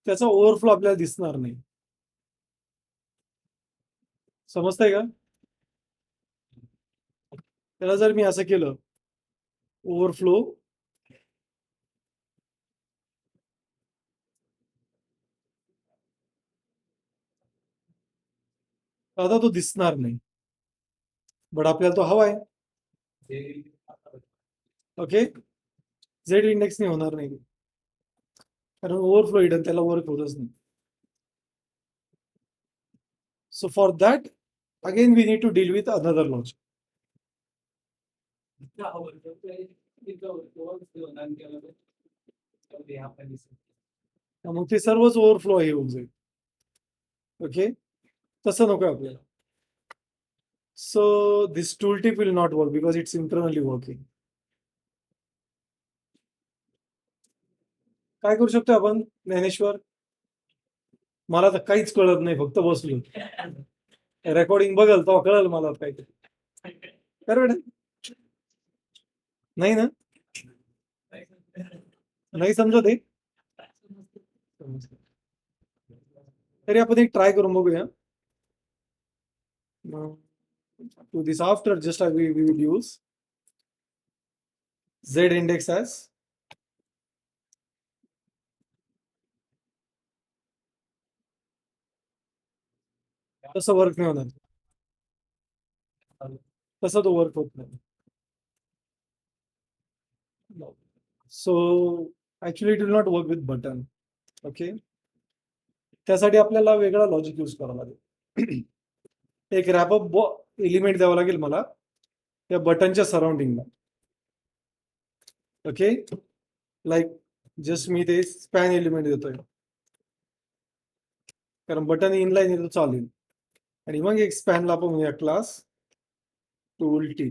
त्याचा ओव्हरफ्लो आपल्याला दिसणार नाही. समजतंय का? त्याला जर मी असं केलं ओव्हरफ्लो, आता तो दिसणार नाही, बट आपल्याला तो हवा आहे. ओके, झेड इंडेक्सने होणार नाही, कारण ओव्हरफ्लो हिडन त्याला वर्क होतच नाही. So for that, again we need to deal with another logic. मग ते सर्वच ओव्हरफ्लो हे होऊन जाईल. ओके, तसं नको आपल्याला. So this tool tip will not work because it's internally working. काय करू शकतो आपण ज्ञानेश्वर? मला तर काहीच कळत नाही, फक्त बसलो. रेकॉर्डिंग बघल तेव्हा कळलं मला काहीतरी. बरोबर नाही ना? नाही समजत आहे तरी आपण एक ट्राय करून बघूया. To this after, just we will use Z index as तसं वर्क नाही होणार, तसा तो वर्क होत नाही. So actually it will not work with button. Okay, त्यासाठी आपल्याला वेगळा लॉजिक यूज करावा लागेल. एक रॅपअप एलिमेंट द्यावा लागेल मला त्या बटनच्या सराउंडिंगला. ओके, लाईक जस्ट मी ते स्पॅन एलिमेंट देतोय, कारण बटन इनलाईन येतो चालेल. आणि मग एक स्पॅनला आपण म्हणूया क्लास टूल टी.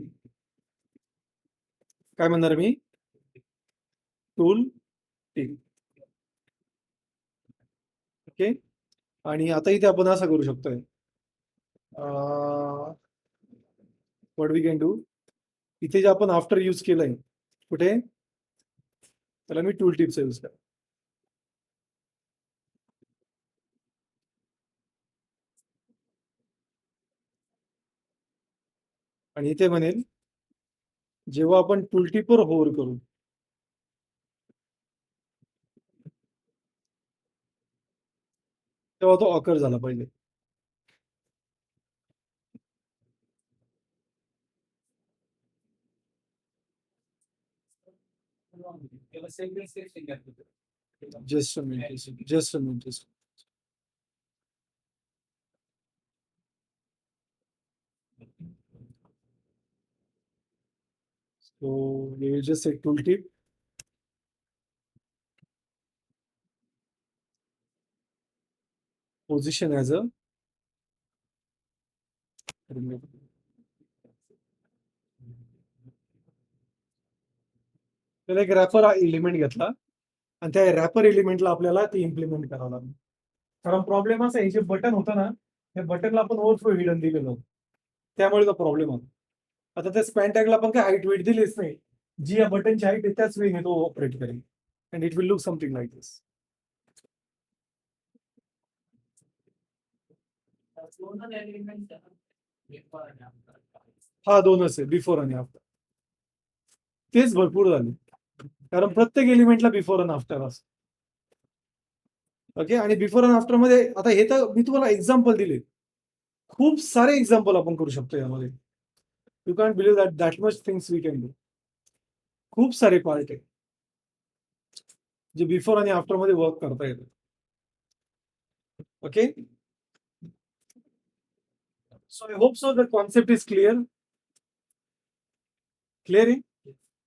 काय म्हणणार मी? Tool T. ओके, आणि आता इथे आपण असं करू शकतोय, व्हॉट वी कॅन डू, इथे जे आपण आफ्टर यूज केलंय कुठे, त्याला मी टूल टिपचा यूज करा. आणि इथे म्हणेल जेव्हा आपण टूल टिपवर होवर करू तेव्हा तो ऑकर झाला पाहिजे. Just a minute, just a minute. So we will just say tooltip position as a त्याला एक रॅपर एलिमेंट घेतला आणि त्या रॅपर एलिमेंटला आपल्याला ते इम्प्लिमेंट करावं लागलं. कारण प्रॉब्लेम असा आहे, जे बटन होतं ना त्या बटनला आपण ओव्हरफ्लो हिडन दिलेलं होतं, त्यामुळे तो प्रॉब्लेम होता. आता त्या स्पॅन टॅगला आपण काय हाईट वेट दिलीच नाही, जी या बटनची हाईट आहे त्याच वेळी तो ऑपरेट करेल and it will look something like this. हा दोनच आहे, बिफोर आणि आफ्टर. तेच भरपूर झाले, कारण प्रत्येक एलिमेंटला बिफोर आणि आफ्टर असतं. ओके, आणि बिफोर आणि आफ्टर मध्ये आता हे तर मी तुम्हाला एक्झाम्पल दिले, खूप सारे एक्झाम्पल आपण करू शकतो यामध्ये. You can't believe that much things we can do. खूप सारे पार्ट आहे जे बिफोर आणि आफ्टर मध्ये वर्क करता येतं. Okay, so I hope so the concept is clear. Clear आहे.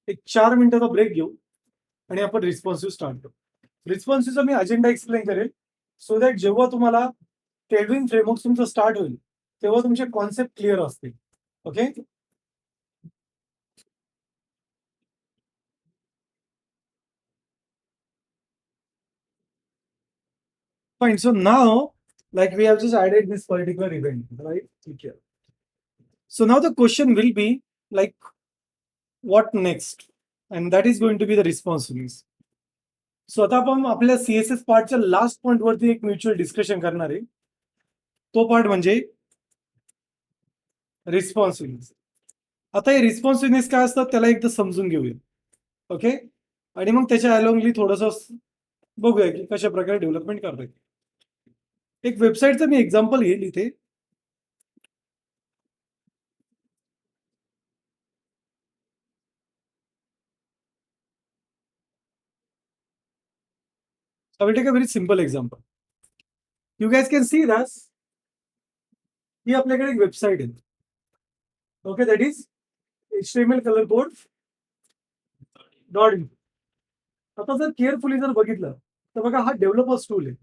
एक 4 मिनिटाचा ब्रेक घेऊ आणि आपण रिस्पॉन्सिव्ह स्टार्ट करू. रिस्पॉन्सिव्हचा मी अजेंडा एक्सप्लेन करेल, सो दॅट जेव्हा तुम्हाला टेलविन फ्रेमवर्क तुमचं स्टार्ट होईल तेव्हा तुमचे कॉन्सेप्ट क्लिअर असतील. Okay, fine. So now, like we have just added this particular event, right? Okay. So now the question will be like, what next? And that is going to be the responsiveness. So आता आपण आपल्या CSS पार्टच्या last point वरती एक mutual discussion करणार आहे. तो part म्हणजे रिस्पॉन्सिव्हनेस. आता हे रिस्पॉन्सिव्हनेस काय असतात त्याला एकदा समजून घेऊया. ओके, आणि मग त्याच्या अलोंगली थोडस बघूया की कशा प्रकारे डेव्हलपमेंट करता येईल. एक वेबसाईटचं मी एक्झाम्पल घेईल इथे. I will take a very simple example. You guys can see this. ही आपल्याकडे एक वेबसाईट आहे. Okay, that is HTML colour code dot. आता जर केअरफुली जर बघितलं तर बघा हा डेव्हलपर्स टूल आहे.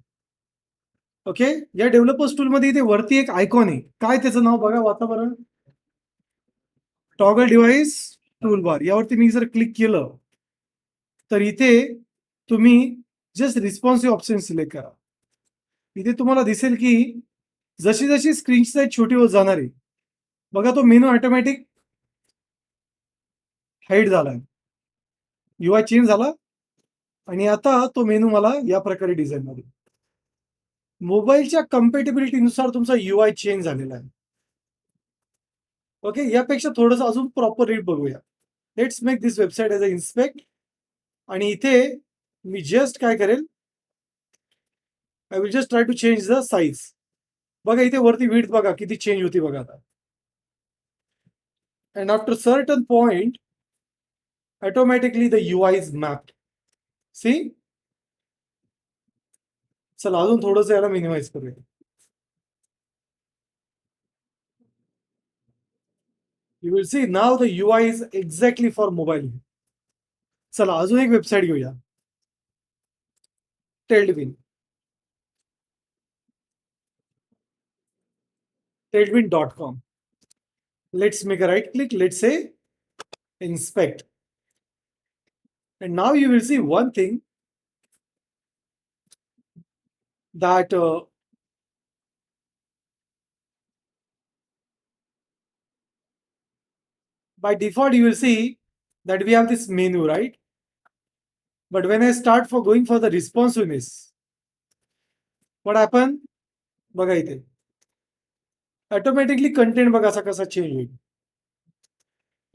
ओके, या डेव्हलपर्स टूल मध्ये इथे वरती एक आयकॉन आहे. काय त्याचं नाव बघा, वातावरण टॉगल डिव्हाइस टूल बार. यावरती मी जर क्लिक केलं तर इथे तुम्ही जस्ट रिस्पॉन्सिव्ह ऑप्शन सिलेक्ट करा. इथे तुम्हाला दिसेल की जशी जशी स्क्रीनची साईज छोटी होत जाणार आहे बघा, तो मेनू ऑटोमॅटिक हाईड झाला, युआय चेंज झाला आणि आता तो मेनू मला या प्रकारे डिझाईन मध्ये मोबाईलच्या कम्पॅटेबिलिटीनुसार तुमचा युआय चेंज झालेला आहे. ओके, यापेक्षा थोडंसं अजून प्रॉपर रीड बघूया. Let's make this website as a inspect. आणि इथे मी जस्ट काय करेल, I will just try to change the size. बघा इथे वरती विड्थ बघा किती चेंज होती बघा आता. And after certain point automatically the UI is mapped. See, चला अजून थोडंसं याला मिनिमाइज करूया. You will see now the UI is exactly for mobile. चला अजून एक वेबसाईट घेऊया, टेल्डविन. टेल्डविन.com. Let's make a right click. Let's say inspect. And now you will see one thing, that by default you will see that we have this menu, right? But when I start for going for the responsiveness, what happen? बघा इथे automatically content बघा असा कसा change होईल.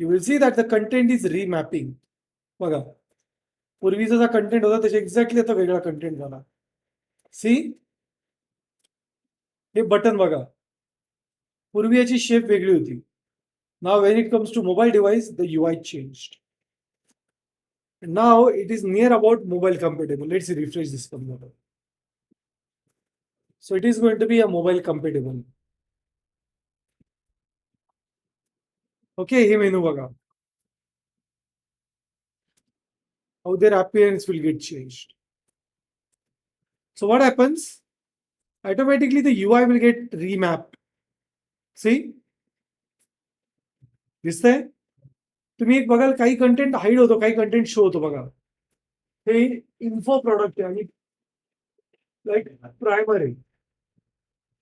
You will see that the content is remapping. बघा पूर्वीचा जो content होता त्याच्या एक्झॅक्टली आता वेगळा कंटेंट झाला. सी, हे बटन बघा, पूर्वी याची शेप वेगळी होती. नाव when it comes to mobile device, the UI changed. Now it is near about mobile compatible. Let's refresh this computer. So it is going to be a mobile compatible. Okay, हे menu बघा. How their appearance will get changed. So what happens? Automatically the UI will get remapped. See? दिसतंय? तुम्ही एक बघाल काही content hide होतो, काही content show होतो बघा. हे इन्फो प्रोडक्ट आहे आणि लाईक प्रायमर आहे.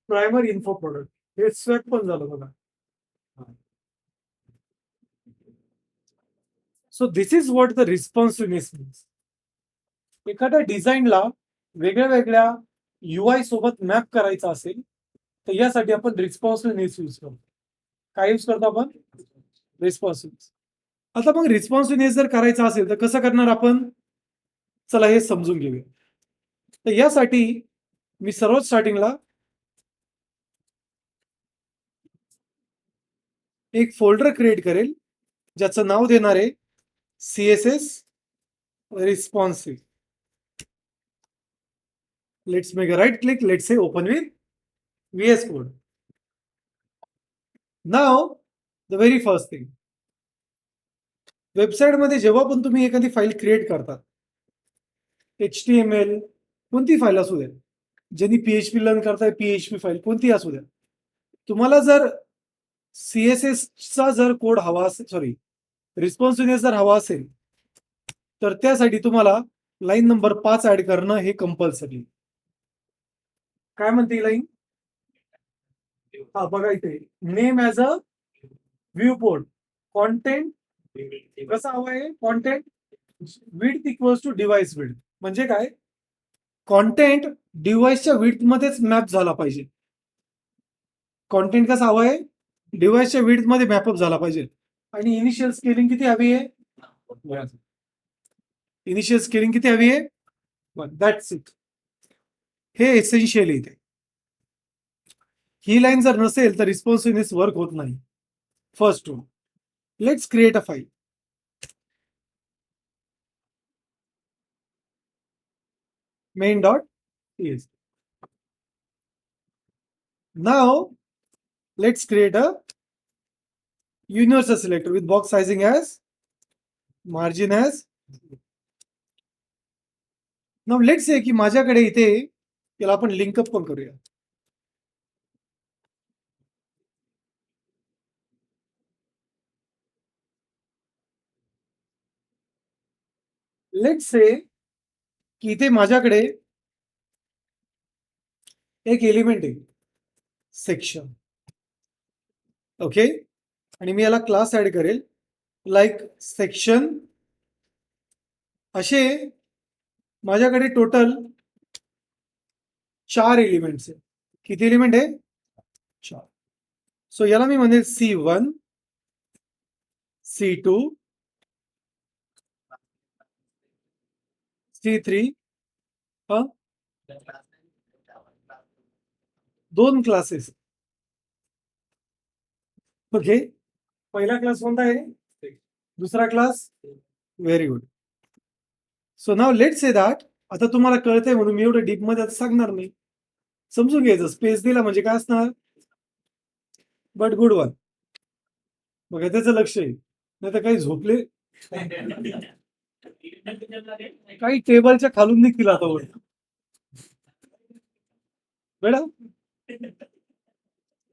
प्रायमर इन्फो प्रोडक्ट हे स्वॅप पण झालं बघा. So this is what the responsiveness means. एखाद्या डिझाईनला वेगळ्या वेगळ्या UI सोबत मॅप करायचा असेल तर यासाठी आपण रिस्पॉन्सिव्हनेस यूज करतो. काय यूज करतो आपण? रिस्पॉन्सिव्हनेस. आता मग रिस्पॉन्सिव्हनेस जर करायचा असेल तर कसं करणार आपण? चला हे समजून घेऊया. तर यासाठी मी सर्वात स्टार्टिंगला एक फोल्डर क्रिएट करेल ज्याचं नाव देणार आहे CSS responsive. Let's make a right click. Let's say open with VS Code. Now, the very first thing. Website मध्ये जेव्हा पण तुम्ही एखादी फाईल क्रिएट करता, HTML कोणती फाईल असू द्या, ज्यांनी PHP लर्न करताय PHP फाईल कोणती असू द्या, तुम्हाला जर CSS चा जर कोड हवा असेल, सॉरी रिस्पॉन्सिव्हनेस जर हवा असेल तर त्यासाठी तुम्हाला लाईन नंबर 5 ऍड करणं हे कंपल्सरी. काय म्हणते लाईन? हा बघा इथे name as a viewport content कसा हवा आहे? Content width equals to device width. म्हणजे काय? कॉन्टेंट डिव्हाइसच्या विड्थ मध्येच मॅप झाला पाहिजे. कॉन्टेंट कसा हवा आहे? डिव्हाइसच्या विड्थ मध्ये मॅपअप झाला पाहिजे. आणि इनिशियल स्केलिंग किती हवी आहे? इनिशियल स्केलिंग किती हवी आहे? That's it. हे एसेन्शियल इथे. ही लाईन जर नसेल तर रिस्पॉन्सिव्हनेस वर्क होत नाही. First one. Let's create a file. main.ts. Now let's create a universal selector with box sizing as margin as. Now let's say की माझ्याकडे इथे याला आपण लिंकअप पण करूया. लेट्स से की इथे माझ्याकडे एक एलिमेंट आहे सेक्शन. ओके, आणि मी याला क्लास ऍड करेल लाईक सेक्शन. असे माझ्याकडे टोटल 4 एलिमेंट्स आहे. किती एलिमेंट आहे? 4. सो याला मी म्हणेल C1, C2, C3. दोन क्लासेस. ओके, पहिला क्लास कोणता आहे? दुसरा class. Very good. So now let's say that. आता तुम्हाला कळतंय म्हणून मी एवढं डीप मध्ये सांगणार नाही, समजून घ्यायचं. स्पेस दिला म्हणजे काय असणार? But good one. बघा त्याचं लक्ष आहे, नाही तर काही झोपले काही टेबलच्या खालून निघतील आता वर. मॅडम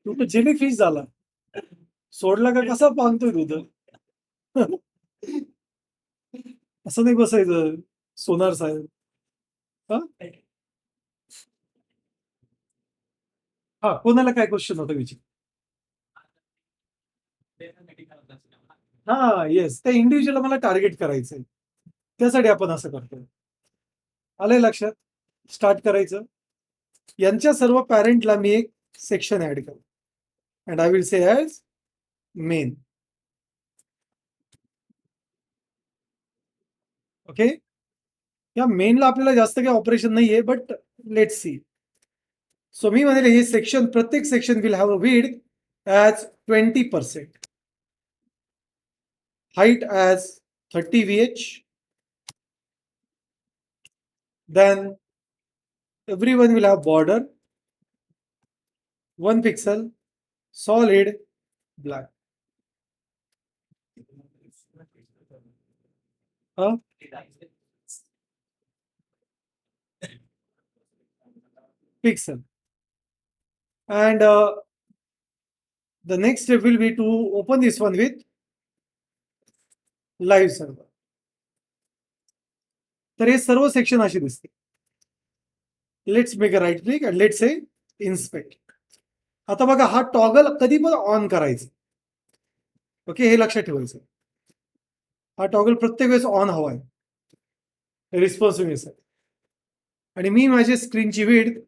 तू तर जेली फिश झाला, सोडला का कसा पांगतोय तू तर. असं नाही बसायचं सोनार साहेब. हा, कोणाला काय क्वेश्चन होता विचार? हा येस, त्या इंडिव्हिज्युअल मला टार्गेट करायचंय, त्यासाठी आपण असं करतोय. आलंय लक्षात? स्टार्ट करायचं. यांच्या सर्व पॅरेंटला मी एक सेक्शन ऍड करू and I will say as main. Okay, या मेनला आपल्याला जास्त काही ऑपरेशन नाहीये, बट लेट्स सी. सो मी म्हणेल हे सेक्शन, प्रत्येक section will have a width as 20%, height as 30 VH. Then everyone will have border 1 pixel, solid black. Pixel. And the next step will be to open this one with live server. तर हे सर्व section अशी दिसते. Let's make a right click and let's say inspect. आता बघा हा toggle कधी पण ऑन करायचं. ओके, हे लक्षात ठेवायचं. हा टॉगल प्रत्येक वेळेस ऑन हवा आहे रिस्पॉन्सिव्हनेस. आणि मी माझी स्क्रीनची विड्थ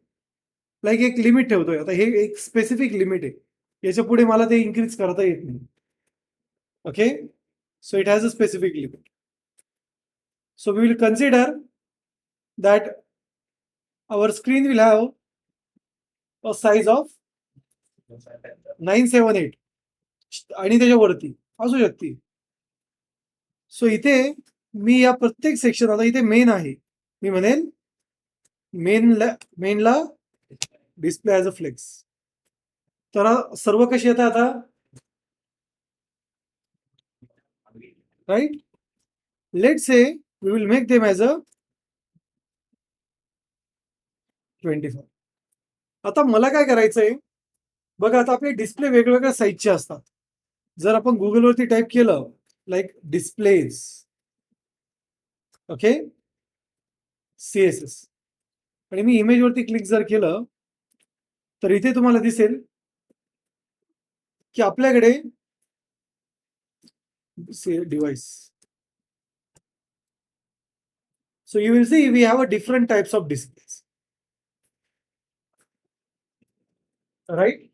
लाईक एक लिमिट ठेवतोय. आता हे एक स्पेसिफिक लिमिट आहे, याच्या पुढे मला ते इन्क्रीज करता येत नाही. Okay, so it has a specific limit. So we will consider that our screen will have a size of 978 आणि त्याच्यावरती असू शकते. सो इथे मी या प्रत्येक सेक्शन, आता इथे मेन आहे, मी म्हणेल मेनला डिस्प्ले ॲज अ फ्लेक्स. तर सर्व कशी येतात आता, right? Let's say we will make them as a 25. आता मला काय करायचंय बघा, आता आपले डिस्प्ले वेगवेगळ्या साईजचे असतात. जर आपण गुगलवरती टाईप केलं लाईक डिस्प्लेज, ओके, CSS, आणि मी इमेजवरती क्लिक जर केलं तर इथे तुम्हाला दिसेल की आपल्याकडे device. So you will see we have a different types of displays, right?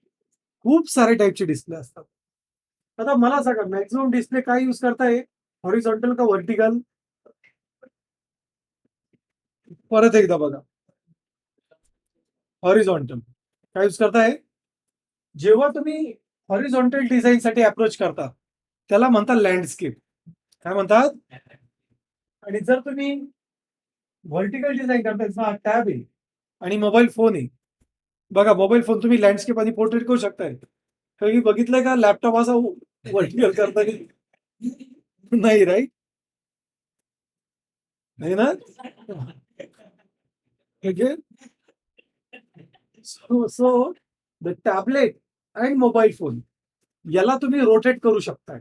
खूप सारे टाईपचे डिस्प्ले असतात. आता मला सांगा, मॅक्झिमम डिस्प्ले काय यूज करताय, हॉरिझॉन्टल का व्हर्टिकल? परत एकदा बघा, हॉरिझॉन्टल. काय यूज करताय? जेव्हा तुम्ही हॉरिझॉन्टल डिझाईन साठी अप्रोच करता त्याला म्हणतात लँडस्केप. काय म्हणतात? आणि जर तुम्ही व्हर्टिकल डिझाईन करताय, हा टॅब आहे आणि मोबाईल फोन आहे. बघा, मोबाईल फोन तुम्ही लँडस्केप आणि पोर्ट्रेट करू शकताय. कधी बघितलंय का लॅपटॉप असा व्हर्टिकल करता? नाही, राईट? नाही ना? Okay, so the tablet and mobile phone याला तुम्ही रोटेट करू शकताय.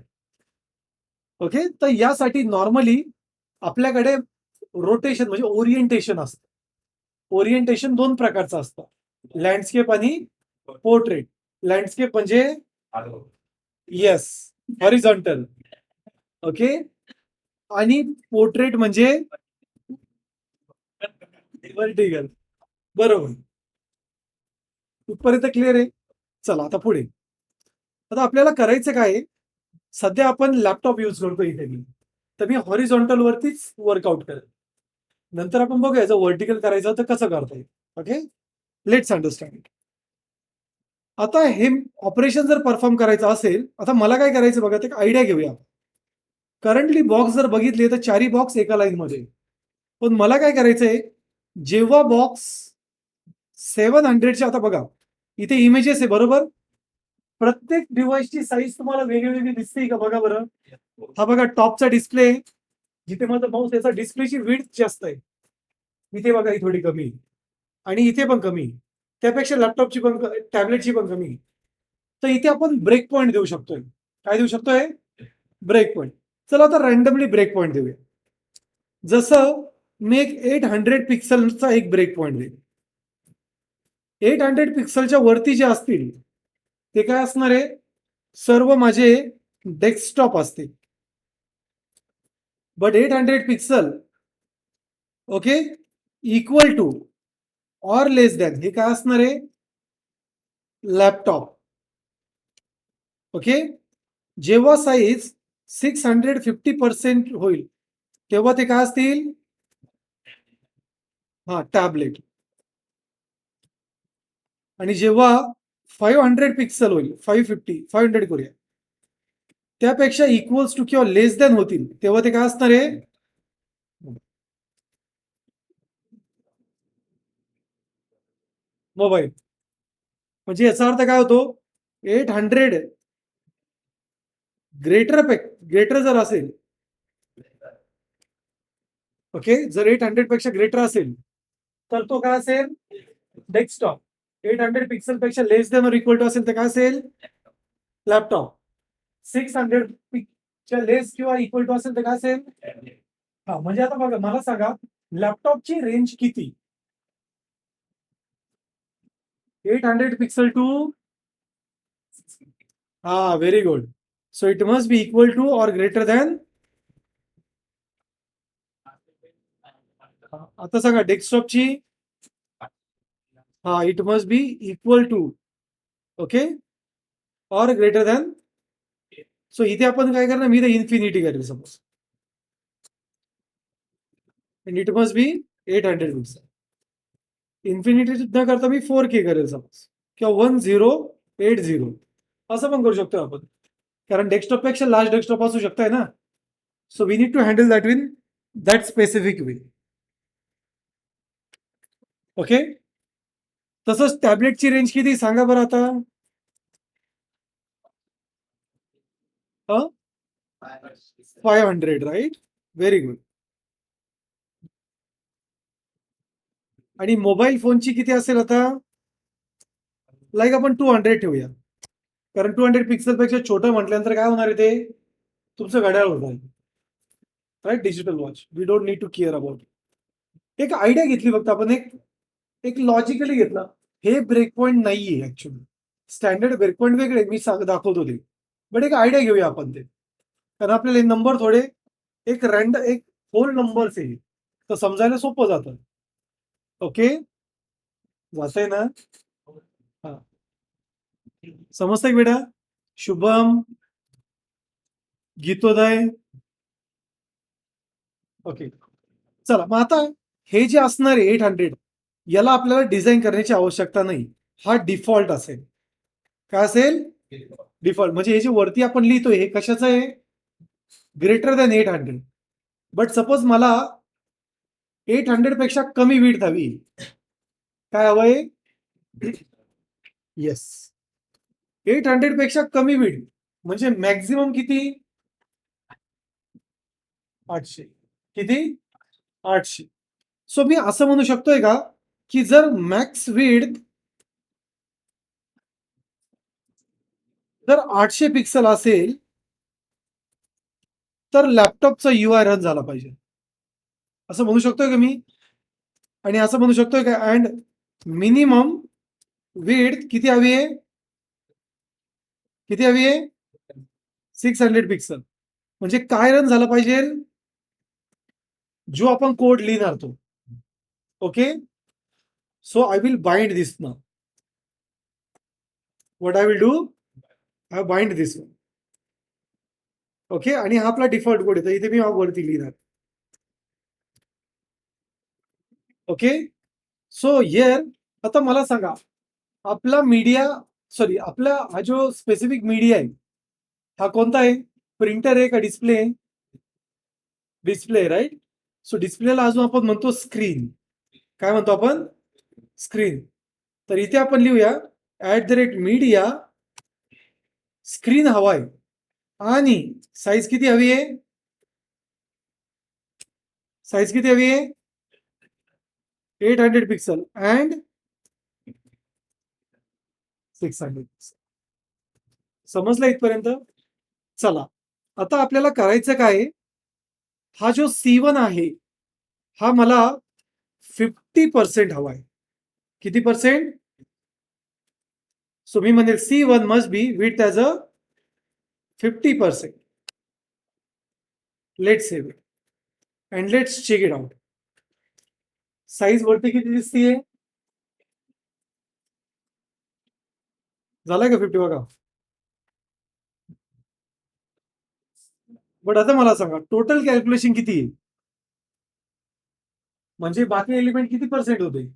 ओके, तर यासाठी नॉर्मली आपल्याकडे रोटेशन म्हणजे ओरिएंटेशन असतं. ओरिएंटेशन दोन प्रकारचं असतं, लँडस्केप आणि पोर्ट्रेट. लँडस्केप म्हणजे येस हॉरिझॉन्टल, ओके, आणि पोर्ट्रेट म्हणजे व्हर्टिकल. बरोबर, इथपर्यंत क्लिअर आहे? चला आता पुढे. आता आपल्याला करायचं काय, सध्या आपण लॅपटॉप यूज करतो इथे मी, तर मी हॉरिझॉन्टल वरतीच वर्कआउट करेल. नंतर आपण बघूया जर व्हर्टिकल करायचं तर कसं करता येईल. Okay, let's understand it. आता हे ऑपरेशन जर परफॉर्म करायचं असेल, आता मला काय करायचं बघा, एक आयडिया घेऊया. करंटली बॉक्स जर बघितले तर चारही बॉक्स एका लाईन मध्ये, पण मला काय करायचंय, जेव्हा बॉक्स 700च्या, आता बघा इथे इमेजेस आहे बरोबर, प्रत्येक डिव्हाइसची साईज तुम्हाला वेगळी दिसते का? बघा बरं, हा बघा टॉपचा डिस्प्ले, जिथे माझा माऊस याचा डिस्प्लेची विड्थ जास्त आहे, इथे बघा ही थोडी कमी, आणि इथे पण कमी, त्यापेक्षा लॅपटॉपची पण, टॅबलेटची पण कमी. तर इथे आपण ब्रेक पॉईंट देऊ शकतोय. काय देऊ शकतोय? Break point. चला आता रँडमली ब्रेक पॉईंट देऊया. जसं मी एक 800 पिक्सलचा एक ब्रेक पॉईंट देईल. 800 पिक्सलच्या वरती जे असतील ते काय असणार आहे, सर्व माझे डेस्कटॉप असतील. But 800 pixel, okay, equal to or less than, हे काय असणार आहे, लॅपटॉप. ओके, जेव्हा साईज 650% होईल तेव्हा ते काय असतील, हा टॅबलेट. आणि जेव्हा 500 पिक्सल होईल, 500 करूया, त्यापेक्षा इक्वल्स टू किंवा लेस दॅन होतील तेव्हा ते काय असणार आहे, मोबाईल. म्हणजे याचा अर्थ काय होतो, 800 ग्रेटर जर असेल, ओके, जर 800 पेक्षा ग्रेटर असेल तर तो काय असेल, डेस्कटॉप. 800 पिक्सल पेक्षा लेस दॅन और इक्वल टू असेल तर काय असेल, लॅपटॉप. 600 च्या लेस किंवा इक्वल टू असेल तर काय असेल, हा. म्हणजे आता बघा, मला सांगा लॅपटॉपची रेंज किती, 800 पिक्सल टू, हा, very good. So it must be equal to or greater than आता सांगा डेस्कटॉपची, हा it must be equal to, okay, or greater than. So इथे आपण काय करणार, मी तर इन्फिनिटी करेल suppose, and it must be 800 pixel. Infinity न करता मी 4K करेल सपोज, किंवा 1080 असं पण करू शकतो आपण, कारण डेस्कटॉप पेक्षा लार्ज डेस्कटॉप असू शकताय ना. So we need to handle that in that specific way. Okay, तसंच टॅबलेटची रेंज किती सांगा बरं आता. 500, राईट, व्हेरी गुड. आणि मोबाईल फोनची किती असेल आता, लाईक आपण 200 ठेवूया, कारण 200 पिक्सल पेक्षा छोटं म्हटल्यानंतर काय होणार आहे, ते तुमचं घड्याळ होणार, right, digital watch. We don't need to care about. एक आयडिया घेतली फक्त आपण, एक एक लॉजिकली घेतला. हे ब्रेक पॉईंट नाहीये ऍक्च्युली, स्टँडर्ड ब्रेक पॉईंट वेगळे मी दाखवतो ते, बट एक आयडिया घेऊया आपण ते, कारण आपल्याला नंबर थोडे एक एक होल नंबर्स आहे, तर समजायला सोपं जातं. ओके, जातंय ना. हा, समजतंय बेटा. शुभम, गीतोदय. ओके, चला मग आता हे जे असणार आहे 800, याला आपल्याला डिझाईन करण्याची आवश्यकता नाही, हा डिफॉल्ट असेल. काय असेल, डिफॉल्ट. म्हणजे हे जे वरती आपण लिहितोय हे कशाचं आहे, ग्रेटर दॅन 800. बट सपोज मला 800 पेक्षा कमी विड्थ हवी, काय हवंय, येस, 800 पेक्षा कमी विड्थ म्हणजे मॅक्झिमम किती, 800. किती, 800. सो मी असं म्हणू शकतोय का, की जर मॅक्स विड्थ जर 800 पिक्सल असेल, तर लॅपटॉपचा UI रन झाला पाहिजे, असं म्हणू शकतोय का मी. आणि असं म्हणू शकतोय का, अँड मिनिमम विड्थ किती हवी आहे, किती हवी आहे, 600 पिक्सल. म्हणजे काय रन झालं पाहिजे, जो आपण कोड लिहिणार तो. Okay, so I will bind this ना. What I will do, I bind this one. Okay, आणि हा आपला डिफॉल्ट कोड आहे, इथे मी वरती लिहिणार. ओके, सो हियर आता मला सांगा, आपला मीडिया, सॉरी, आपला हा जो स्पेसिफिक मीडिया आहे हा कोणता आहे, प्रिंटर आहे का डिस्प्ले आहे, डिस्प्ले, राईट. सो डिस्प्लेला अजून आपण म्हणतो स्क्रीन. काय म्हणतो आपण, स्क्रीन. तर इथे आपण लिहूया @मीडिया स्क्रीन हवाय, आणि साईज किती हवी आहे, साईज किती हवी आहे, 800 पिक्सल अँड 600 पिक्सल. समजलं इथपर्यंत. चला, आता आपल्याला करायचं काय, हा जो C1 आहे हा मला 50% हवाय. किती पर्सेंट, सो मी म्हणेल C1 must be with as a 50%. Let's save it and let's check it out. Size वरती किती दिसतीये, झालाय का 50 बघा. बट आता मला सांगा टोटल कॅल्क्युलेशन किती आहे, म्हणजे बाकी एलिमेंट किती पर्सेंट होते,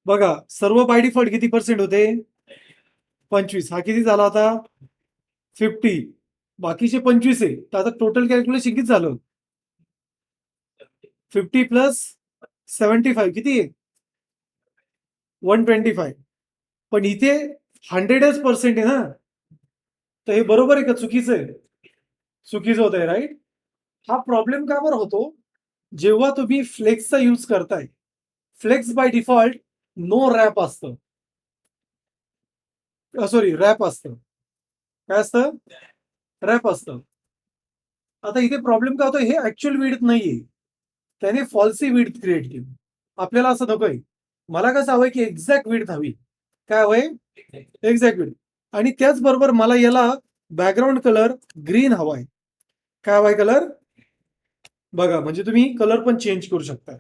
बघा सर्व बाय डिफॉल्ट किती पर्सेंट होते, 25. हा किती झाला आता, 50. बाकीचे 25 आहे, तर आता टोटल कॅल्क्युलेशन किती झालं, 50 प्लस 75 किती आहे, 125. पण इथे 100% आहे ना, तर हे बरोबर आहे का चुकीचं आहे, चुकीचं होत आहे, राईट. हा प्रॉब्लेम का बरं होतो, जेव्हा तुम्ही फ्लेक्सचा यूज करताय, flex by default no wrap असतं, सॉरी रॅप असतं, काय असतं, रॅप असतं. आता इथे प्रॉब्लेम काय होतो, हे ऍक्च्युअल विड्थ नाहीये, त्याने फॉल्सी विड्थ क्रिएट केली. आपल्याला असं नकोय, मला कसं हवंय की एक्झॅक्ट विड्थ हवी, काय हवंय, एक्झॅक्ट विड्थ. आणि त्याचबरोबर मला याला बॅकग्राऊंड कलर ग्रीन हवाय, काय हवाय कलर? बघा, म्हणजे तुम्ही कलर पण चेंज करू शकता.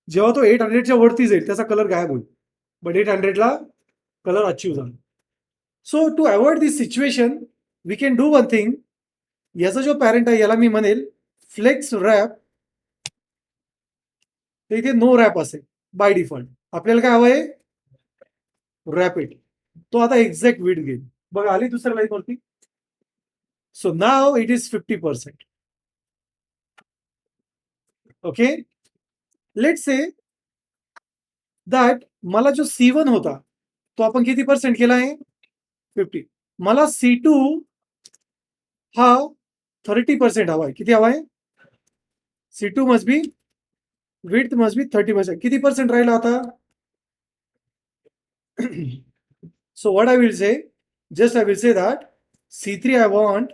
जेव्हा तो 800च्या वरती जाईल त्याचा कलर गायब होईल, बट 800ला कलर अचीव्ह झाला. So to avoid this situation we can do one thing. याचा जो पॅरेंट आहे याला मी म्हणेल फ्लेक्स रॅप. तर इथे नो रॅप असेल बाय डिफॉल्ट. आपल्याला काय हवंय? रॅपिड. तो आता एक्झॅक्ट विड घेईल. बघा, आली दुसऱ्या लाईन वरती. So now it is 50%. Okay, let say that मला जो C1 होता तो आपण किती पर्सेंट केला आहे? 50. मला C2 हा 30% हवाय. किती हवाय? C2 must be width must be 30%. किती पर्सेंट राहिला आता? So what I will say, just I will say that C3 I want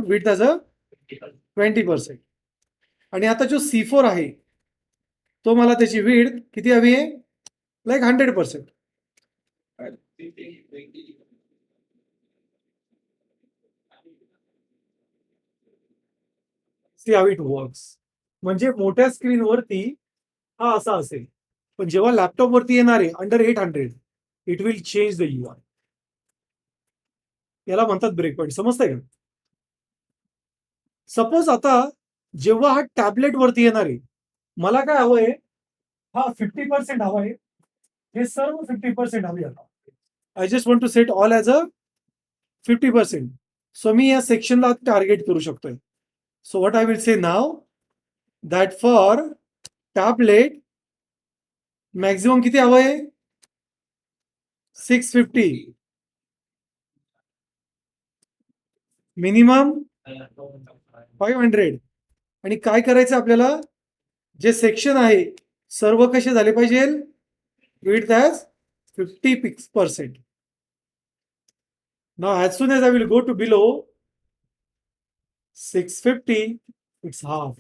width as a 20%. आणि आता जो C4 आहे तो मला त्याची विड्थ किती हवी आहे? Like 100%. See how it works. म्हणजे मोठ्या स्क्रीनवरती हा असा असेल, पण जेव्हा लॅपटॉप वरती येणार आहे under 800 it will change the UI. याला म्हणतात ब्रेक पॉईंट. समजतंय का? सपोज आता जेव्हा हा टॅबलेट वरती येणार आहे, मला काय हवंय? हा 50% हवाय. हे सर्व 50% हवी आता. I just want to set all as a 50%. So मी या सेक्शनला टार्गेट करू शकतोय. So what I will say now that for tablet maximum किती हवंय? 650. मिनिमम 500. आणि काय करायचं आपल्याला? जे सेक्शन आहे सर्व कसे झाले पाहिजे? Width as 50%. Now as soon as I will go to below 650, it's half.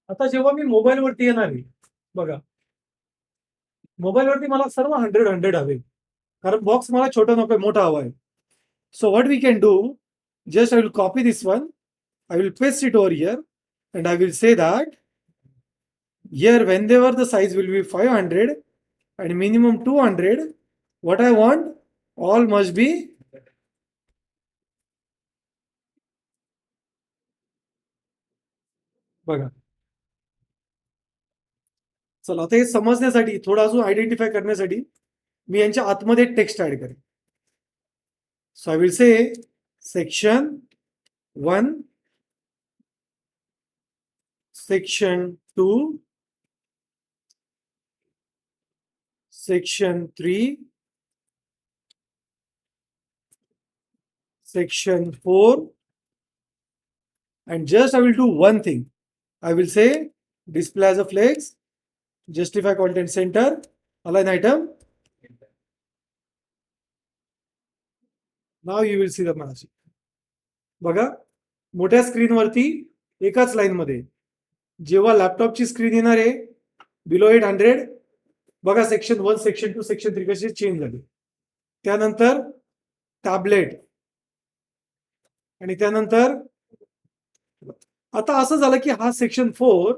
आता जेव्हा मी मोबाईल वरती येणार आहे, बघा, मोबाईल वरती मला सर्व 100 हवे, कारण बॉक्स मला छोटा नको, मोठा हवाय. So what we can do, just I will copy this one, I will paste it over here, and I will say that here whenever the size will be 500 and minimum 200, what I want, all must be बघा. चला, आता हे समजण्यासाठी थोडं अजून identify करण्यासाठी मी यांच्या आतमध्ये टेक्स्ट ऍड करेन. So I will say section 1, section 2, section 3, section 4, and just I will do one thing. I will say display as a flex, justify content center, align item. Now you will see the Manashi. बघा, मोठ्या स्क्रीनवरती एकाच line मध्ये जेव्हा लॅपटॉपची screen येणार आहे below 800, बघा section 1, section 2, section 3 कसे change झाले. त्यानंतर टॅबलेट, आणि त्यानंतर आता असं झालं की हा सेक्शन 4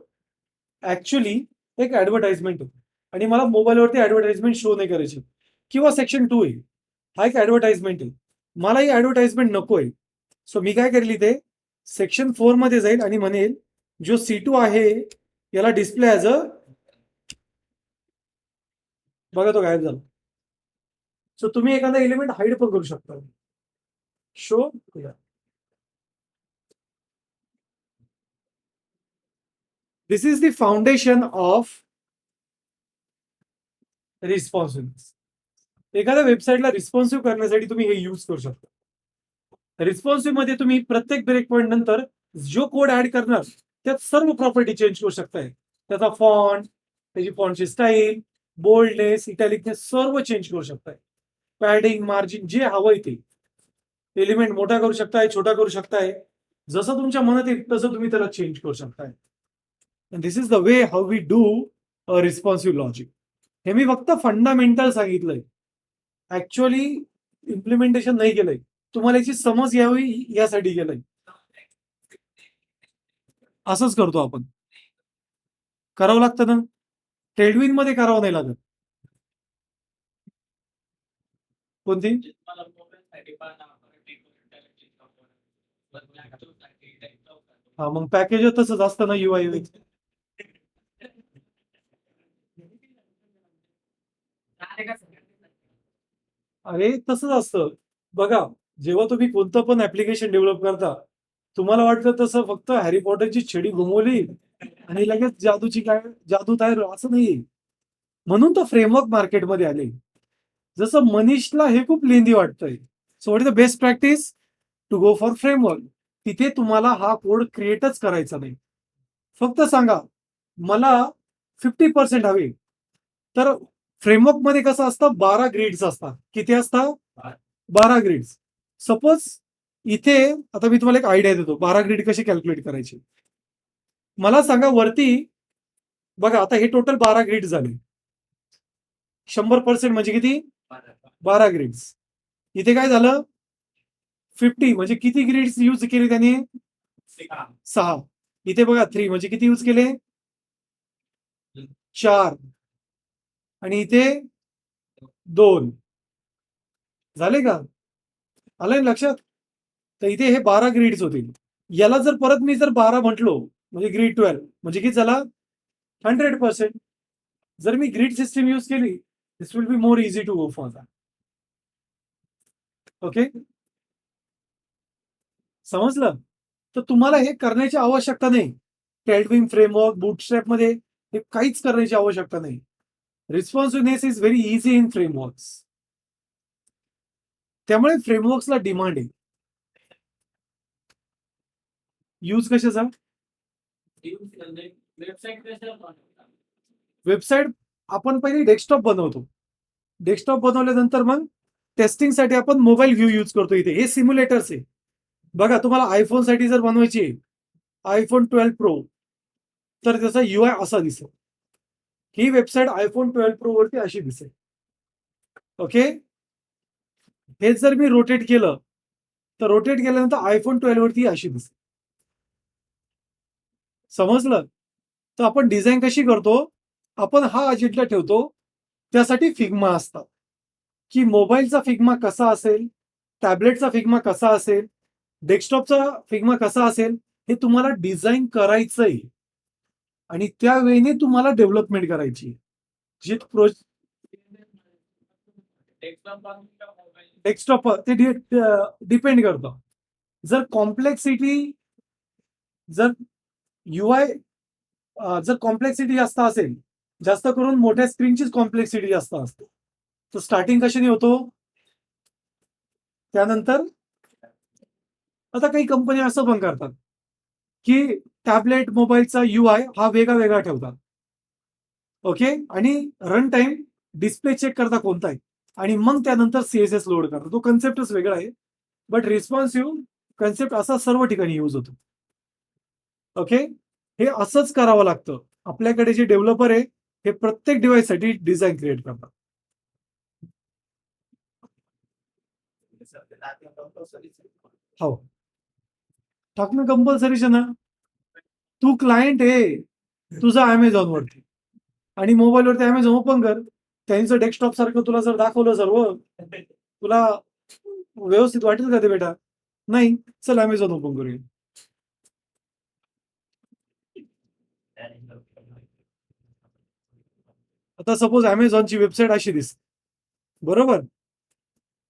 ऍक्च्युली एक ऍडव्हर्टाइजमेंट होती आणि मला मोबाईलवरती ऍडव्हर्टाइजमेंट शो नाही करायची. किंवा सेक्शन 2 आहे, हा एक ऍडव्हर्टाइजमेंट आहे, मला ही ऍडव्हर्टाइजमेंट नकोय. सो मी काय करेल, इथे सेक्शन 4 मध्ये जाईल आणि म्हणेल जो C2 आहे याला डिस्प्ले ॲज अ, बघा तो गायब झाला. सो तुम्ही एखादा एलिमेंट हाईड पण करू शकता. Show, this is the foundation of responsive. एखाद्या वेबसाईटला रिस्पॉन्सिव्ह करण्यासाठी तुम्ही हे यूज करू शकता. रिस्पॉन्सिव्ह मध्ये तुम्ही प्रत्येक ब्रेक पॉईंट नंतर जो कोड ऍड करणार त्यात सर्व प्रॉपर्टी चेंज करू शकताय. त्याचा फॉन्ट, त्याची फॉन्टची स्टाईल, बोल्डनेस, इटॅलिकनेस सर्व चेंज करू शकताय. पॅडिंग, मार्जिन जे हवंय ते एलिमेंट मोठा करू शकताय, छोटा करू शकताय, जसं तुमच्या मनात येईल तसं तुम्ही त्याला चेंज करू शकताय. This is the way how we do a responsive logic. हे मी फक्त फंडामेंटल सांगितलंय, ऍक्च्युअली इम्प्लिमेंटेशन नाही केलंय. तुम्हाला याची समज यावी यासाठी केलंय. असंच करतो आपण. करावं लागतं ना, ट्रेडविन मध्ये करावं नाही लागत. कोणती? हा, मग पॅकेज तसंच असतं ना, UI. अरे तसंच असतं. बघा, जेव्हा तुम्ही कोणतं पण ऍप्लिकेशन डेव्हलप करता, तुम्हाला वाटतं तसं फक्त हॅरी पॉटरची छडी घुमवली आणि लगेच जादूची काय जादू तयार असं नाही. म्हणून तो फ्रेमवर्क मार्केटमध्ये आले. जसं मनीषला हे खूप लेंदी वाटतंय, so what is the best practice to go for framework. तिथे तुम्हाला हा कोड क्रिएटच करायचा नाही. फक्त सांगा मला 50% हवे. तर फ्रेमवर्क मध्ये कसं असतं, 12 ग्रिड्स असतात. किती असतात? 12 ग्रिड्स. सपोज इथे आता मी तुम्हाला एक आयडिया देतो, 12 ग्रिड कशी कॅल्क्युलेट करायची. मला सांगा वरती, बघा आता हे टोटल 12 ग्रिड झाले. 100% म्हणजे किती? 12 ग्रिड्स. इथे काय झालं? 50 म्हणजे किती ग्रिड्स यूज केले त्याने? 6. इथे बघा 3 म्हणजे किती यूज केले? 4. आणि इथे 2 झाले का? आलंय लक्षात? तर इथे हे 12 ग्रिड्स होतील. याला जर परत मी जर 12 म्हटलो म्हणजे ग्रीड 12 म्हणजे किती झाला? 100%. जर मी ग्रिड सिस्टीम यूज केली, this will be more easy to go for that. Okay, समजलं? तर तुम्हाला हे करण्याची आवश्यकता नाही. टेल्डविंग फ्रेमवर्क, बूटस्ट्रॅप मध्ये हे काहीच करण्याची आवश्यकता नाही. Responsiveness is very easy in frameworks. त्यामुळे फ्रेमवर्क्सला डिमांड आहे. यूज कशाचा? वेबसाईट आपण पहिले डेस्कटॉप बनवतो. डेस्कटॉप बनवल्यानंतर मग टेस्टिंगसाठी आपण मोबाईल व्ह्यू यूज करतो. इथे हे सिम्युलेटर्स आहे. बघा, तुम्हाला आयफोन साठी जर बनवायची आहे, आयफोन 12 प्रो, तर त्याचा UI असा दिसेल. ही वेबसाईट आयफोन 12 प्रो वरती अशी दिसेल. ओके, हे जर मी रोटेट केलं, तर रोटेट केल्यानंतर आयफोन 12 वरती अशी दिसेल. समजलं? तर आपण डिझाईन कशी करतो, आपण हा अजेंडा ठेवतो. त्यासाठी फिग्मा असतात, की मोबाईलचा फिग्मा कसा असेल, टॅबलेटचा फिग्मा कसा असेल, डेस्कटॉपचा फिग्मा कसा असेल, हे तुम्हाला डिझाईन करायचंय. आणि त्यावेळी तुम्हाला डेव्हलपमेंट करायची. जी डेस्कटॉप ते डिपेंड करतं. जर कॉम्प्लेक्सिटी, जर UI जर कॉम्प्लेक्सिटी जास्त असेल, जास्त करून मोठ्या स्क्रीनचीच कॉम्प्लेक्सिटी जास्त असते. तर स्टार्टिंग कशाने होतो? त्यानंतर आता काही कंपनी असं पण करतात, की टॅबलेट मोबाईलचा UI हा वेगळा वेगळा ठेवतात. ओके, आणि रन टाइम डिस्प्ले चेक करता कोणता आहे, आणि मग त्यानंतर CSS लोड करता. तो कन्सेप्टच वेगळा आहे. बट रिस्पॉन्सिव्ह कन्सेप्ट असा सर्व ठिकाणी यूज होतो. ओके, हे असंच करावं लागतं. आपल्याकडे जे डेव्हलपर आहे, हे प्रत्येक डिव्हाइससाठी डिझाईन क्रिएट करतात. हो, टाकणं कंपल्सरीच आहे ना. तू क्लायंट आहे तुझा अमेझॉन वरती, आणि मोबाईलवरती अमेझॉन ओपन कर. त्यांचं डेस्कटॉप सारखं तुला जर दाखवलं सर्व, तुला व्यवस्थित वाटेल का ते बेटा? नाही. चल अमेझॉन ओपन करूया. आता सपोज अमेझॉनची वेबसाईट अशी दिसते, बरोबर?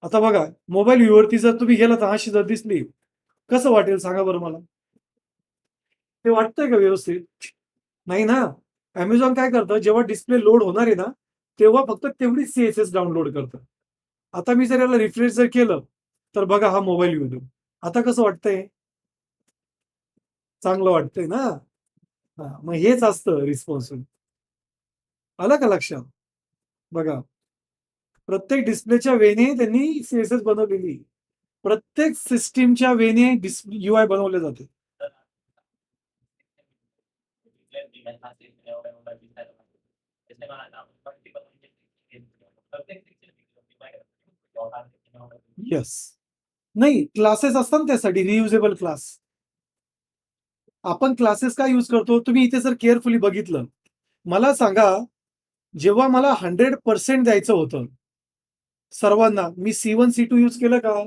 आता बघा, मोबाईल व्ह्यूवरती जर तुम्ही गेला तर अशी जर दिसली, कसं वाटेल सांगा बरं मला? ते वाटतंय का व्यवस्थित? नाही ना. अमेझॉन काय करतं, जेव्हा डिस्प्ले लोड होणार आहे ना, तेव्हा फक्त तेवढी CSS डाउनलोड करतं. आता मी जर याला रिफ्रेश जर केलं, तर बघा हा मोबाईल व्ह्यू. आता कसं वाटतंय? चांगलं वाटतंय ना. मग हेच असतं रिस्पॉन्सिबल. आलं का लक्षात? बघा, प्रत्येक डिस्प्लेच्या वेने त्यांनी CSS बनवलेली. प्रत्येक सिस्टीमच्या वेने UI बनवले जाते. येस. नाही, क्लासेस असतात ना त्यासाठी, रियुजेबल क्लास. आपण क्लासेस का यूज करतो? तुम्ही इथे जर केअरफुली बघितलं, मला सांगा, जेव्हा मला 100% द्यायचं होतं सर्वांना, मी C1 C2 यूज केलं का?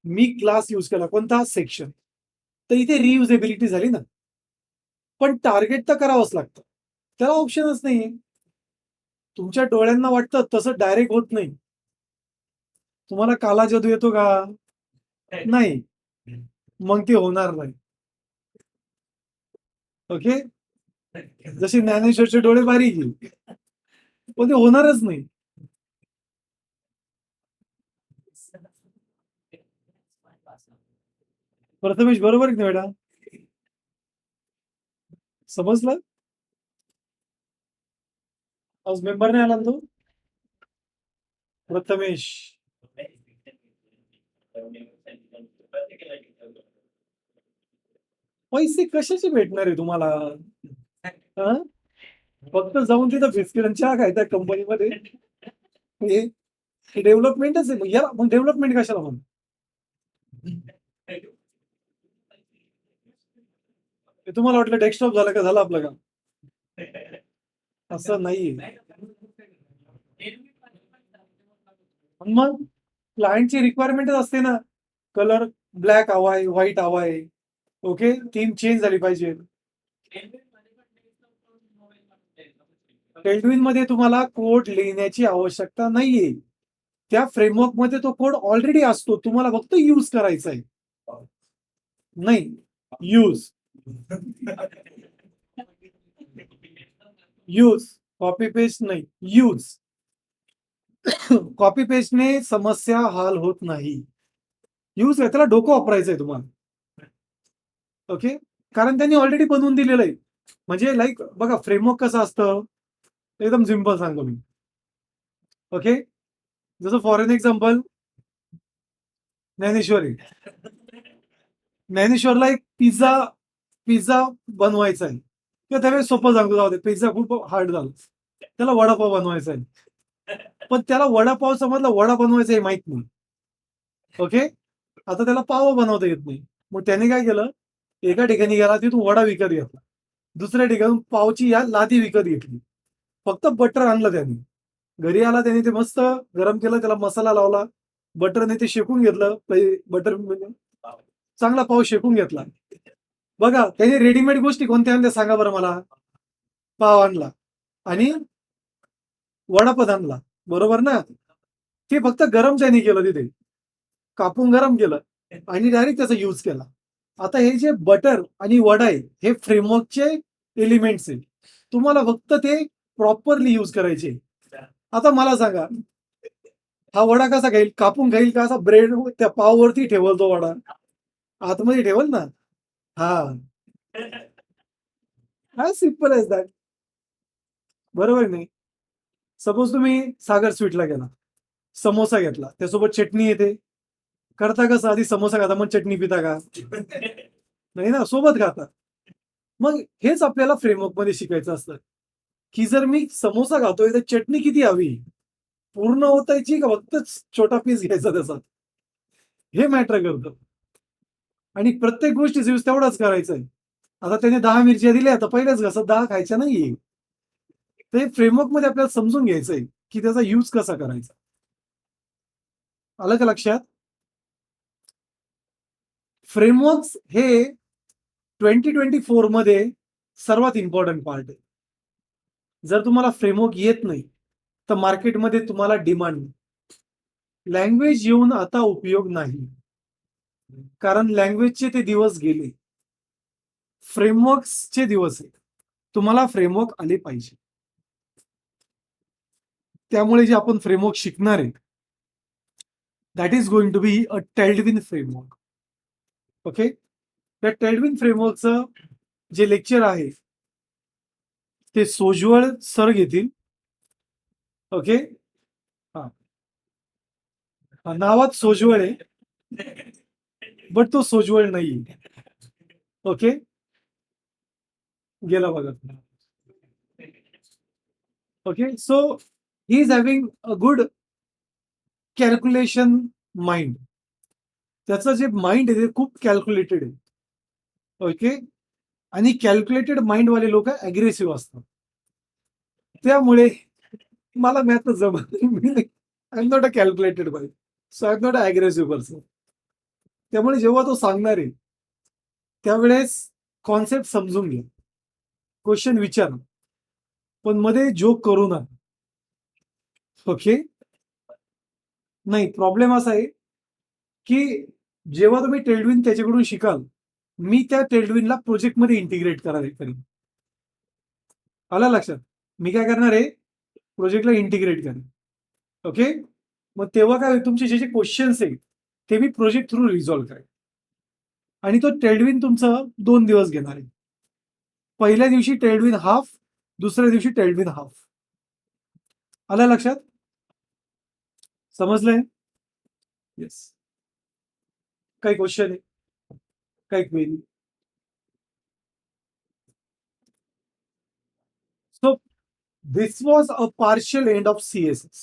मी क्लास यूज केला. कोणता? सेक्शन. तर इथे रियुजेबिलिटी झाली ना. पण टार्गेट तर करावंच लागतं. त्याला ऑप्शनच नाहीये. तुमच्या डोळ्यांना वाटतं तसं डायरेक्ट होत नाही. तुम्हाला काला जादू येतो का? नाही. मग ते होणार नाही. ओके? जसे ज्ञानेश्वरचे डोळे बारीक आहे. पण ते होणारच नाही. प्रथमेश बरोबर आहे ना बेटा? समजलं? आज मेंबर नाही आला ना तो? प्रथमेश. पैसे कशाचे भेटणार आहे तुम्हाला? हं? फक्त जाऊन तिथं बिस्किट आणि चहा खायचा कंपनीमध्ये. हे डेव्हलपमेंटच आहे. मग डेव्हलपमेंट कशाला म्हणून? तुम्हाला वाटलं डेस्कटॉप झालं का झालं आपलं काम? असं नाही. मग क्लायंटची रिक्वायरमेंटच असते ना, कलर ब्लॅक हवाय, व्हाईट हवाय. ओके, थीम चेंज झाली पाहिजे. टेल्डविन मध्ये तुम्हाला कोड लिहिण्याची आवश्यकता नाहीये. त्या फ्रेमवर्क मध्ये तो कोड ऑलरेडी असतो, तुम्हाला फक्त यूज करायचा आहे. नाही, यूज यूज कॉपी पेस्ट नाही, यूज. कॉपी पेस्टने समस्या हल होत नाही. यूज आहे, त्याला डोकं वापरायचंय तुम्हाला. ओके, कारण त्यांनी ऑलरेडी बनवून दिलेलं आहे. म्हणजे लाईक बघा, फ्रेमवर्क कसं असतं, एकदम सिंपल सांगतो मी. ओके, जसं फॉर एन एक्झाम्पल, ज्ञानेश्वरी. ज्ञानेश्वरला एक पिझ्झा पिझ्झा बनवायचा आहे, किंवा त्यावेळेस सोपं सांगतो, जाऊ दे, पिझ्झा खूप हार्ड झाला. त्याला वडापाव बनवायचा आहे, पण त्याला वडापाव समजला, वडा बनवायचा हे माहित नाही. ओके, आता त्याला पाव बनवता येत नाही. मग त्याने काय केलं, एका ठिकाणी गेला, तिथून वडा विकत घेतला. दुसऱ्या ठिकाणी पावची या लादी विकत घेतली. फक्त बटर आणलं त्याने. घरी आला त्याने, ते मस्त गरम केलं, त्याला मसाला लावला, बटरने ते शेकून घेतलं. बटर म्हणजे चांगला पाव शेकून घेतला. बघा, त्याने रेडीमेड गोष्टी कोणत्या आणल्या सांगा बरं मला? पाव आणला आणि वडापाव आणला, बरोबर ना? ते फक्त गरम त्याने केलं, तिथे कापून गरम केलं आणि डायरेक्ट त्याचा यूज केला. आता हे जे बटर आणि वडा आहे, हे फ्रेमवर्कचे एलिमेंट्स आहेत. तुम्हाला फक्त ते प्रॉपरली यूज करायचे. आता मला सांगा, हा वडा कसा खाईल? कापून खाईल का असा ब्रेड त्या पाववरती ठेवल तो वडा? आतमध्ये ठेवल ना. हा, हा सिम्पल एज दॅट. बरोबर नाही? सपोज तुम्ही सागर स्वीटला गेला, समोसा घेतला, त्यासोबत चटणी येते. करता कसं, आधी समोसा खाता मग चटणी पिता का? नाही ना, सोबत खाता. मग हेच आपल्याला फ्रेमवर्क मध्ये शिकायचं असतं, की जर मी समोसा खातोय तर चटणी किती हवी, पूर्ण होतायची का फक्त छोटा पीस घ्यायचा त्याचा, हे मॅटर करतं. आणि प्रत्येक गोष्टीचा यूज तेवढाच करायचा आहे. आता त्याने 10 मिरच्या दिल्या, तर पहिल्याच घासात 10 खायच्या नाहीये. ते फ्रेमवर्क मध्ये आपल्याला समजून घ्यायचंय, की त्याचा यूज कसा करायचा. आलं का लक्षात? फ्रेमवर्क्स हे 2024 मध्ये सर्वात इम्पॉर्टंट पार्ट आहे. जर तुम्हाला फ्रेमवर्क येत नाही, तर मार्केटमध्ये तुम्हाला डिमांड नाही. लँग्वेज येऊन आता उपयोग नाही, कारण लँग्वेजचे ते दिवस गेले. फ्रेमवर्क्सचे दिवस आहे. तुम्हाला फ्रेमवर्क आले पाहिजे. त्यामुळे जे आपण फ्रेमवर्क शिकणार आहे, that is going to be a Tailwind framework. Okay, त्या टेल्डविन फ्रेमवर्कचं जे लेक्चर आहे, ते सोज्वळ सर घेतील. ओके, हा, नावात सोज्वळ आहे, बट तो सोज्वळ नाही. ओके, गेला बघा. Okay, so he is having a good calculation mind. त्याचं जे माइंड आहे ते खूप कॅल्क्युलेटेड आहे. ओके. आणि कॅल्क्युलेटेड माइंडवाले लोक अग्रेसिव्ह असतात. त्यामुळे मला मॅथ जमत नाही. I am not a calculated by. So I am not a aggressive person. त्यामुळे जेव्हा तो सांगणार आहे त्यावेळेस कॉन्सेप्ट समजून घ्या. क्वेश्चन विचारा. पण मध्ये जोक करू नका. ओके. नाही, प्रॉब्लेम असा आहे की जेव्हा तुम्ही टेल्डविन त्याच्याकडून शिकाल, मी त्या टेल्डविनला प्रोजेक्टमध्ये इंटिग्रेट करेन. आलं लक्षात? मी काय करणार आहे, प्रोजेक्टला इंटिग्रेट करेन. ओके. मग तेव्हा काय होईल, तुमचे जे क्वेश्चन्स आहेत ते मी प्रोजेक्ट थ्रू रिझॉल्व्ह करेन. आणि तो टेल्डविन तुमचं 2 दिवस घेणार आहे. पहिल्या दिवशी टेल्डविन हाफ, दुसऱ्या दिवशी टेल्डविन हाफ. आलं लक्षात? समजलंय? येस. काही क्वेश्चन आहे? काही query? So this was a partial end of CSS.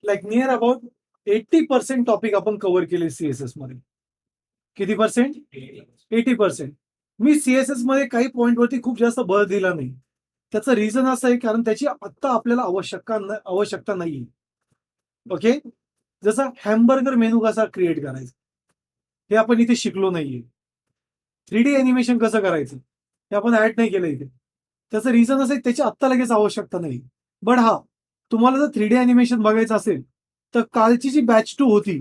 Like near about 80% topic आपण कव्हर केले सीएसएस मध्ये. किती पर्सेंट? 80%. मी सीएसएस मध्ये काही पॉइंट वरती खूप जास्त भर दिला नाही. त्याचं रिझन असं आहे कारण त्याची आत्ता आपल्याला आवश्यकता नाहीये. ओके. जसा हॅमबर्गर मेनू कसा क्रिएट करायचा हे आपण इथे शिकलो नाहीये. 3D अॅनिमेशन कसं करायचं हे आपण ऍड नाही केलं इथे. त्याचं रिझन असं आहे त्याची आत्ता लगेच आवश्यकता नाही. बट हा, तुम्हाला जर 3D अॅनिमेशन बघायचं असेल तर कालची जी बॅच 2 होती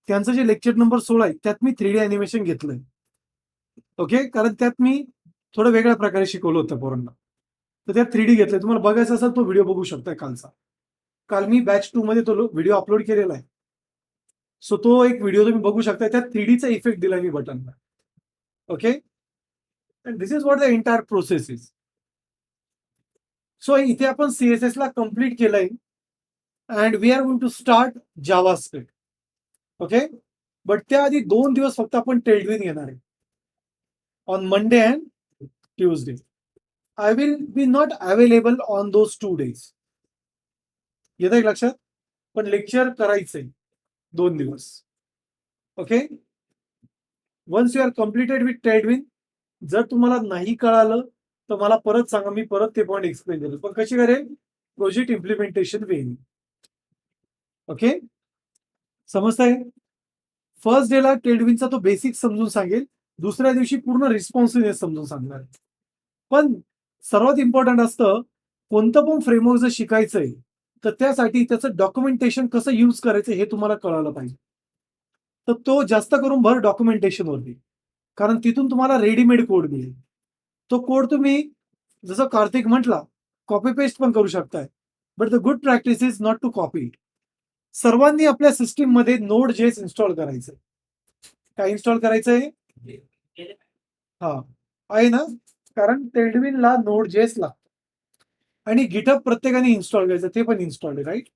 त्यांचं जे लेक्चर नंबर 16 आहे त्यात मी 3D अॅनिमेशन घेतलंय. ओके. कारण त्यात मी थोडं वेगळ्या प्रकारे शिकवलं होतं पोरांना. तर त्यात 3D घेतलंय. तुम्हाला बघायचा असेल तो व्हिडिओ बघू शकताय कालचा. काल मी बॅच 2 मध्ये तो व्हिडिओ अपलोड केलेला आहे. सो तो एक व्हिडिओ तुम्ही बघू शकता. त्यात 3Dचा इफेक्ट दिलाय मी बटनला. Okay. And this is what the entire process is. So इथे आपण सीएसएस ला कंप्लीट केलंय and we are going to start JavaScript. Okay. But त्याआधी 2 दिवस फक्त आपण टेल्डविन घेणार आहे. On Monday and Tuesday. I will be not available on those 2 days. येत आहे लक्षात? पण लेक्चर करायचंय 2 दिवस. Okay. Once you are completed with Tailwind, जर तुम्हाला नाही कळालं तर मला परत सांगा. मी परत ते पॉईंट एक्सप्लेन करेल. पण कशी करेल? प्रोजेक्ट इम्प्लिमेंटेशन वेनी. ओके. समजतंय? फर्स्ट डेला टेल्डविनचा तो बेसिक समजून सांगेल. दुसऱ्या दिवशी पूर्ण रिस्पॉन्सिव्हनेस समजून सांगणार. पण सर्वात इम्पॉर्टंट असतं कोणतं पण फ्रेमवर्क जर शिकायचंय तर त्यासाठी त्याचं डॉक्युमेंटेशन कसं यूज करायचं हे तुम्हाला कळालं पाहिजे. तर तो जास्त करून भर डॉक्युमेंटेशनवरती. कारण तिथून तुम्हाला रेडीमेड कोड मिळेल. तो कोड तुम्ही जसं कार्तिक म्हटला कॉपी पेस्ट पण करू शकताय. But the good practice is not to copy it. सर्वांनी आपल्या सिस्टीम मध्ये नोड जेएस इन्स्टॉल करायचंय. काय इन्स्टॉल करायचंय? हा, आहे ना. कारण टेल्डविनला नोड जेएस लागतं आणि गिटहब प्रत्येकाने इन्स्टॉल करायचं. ते पण इन्स्टॉल आहे, राईट?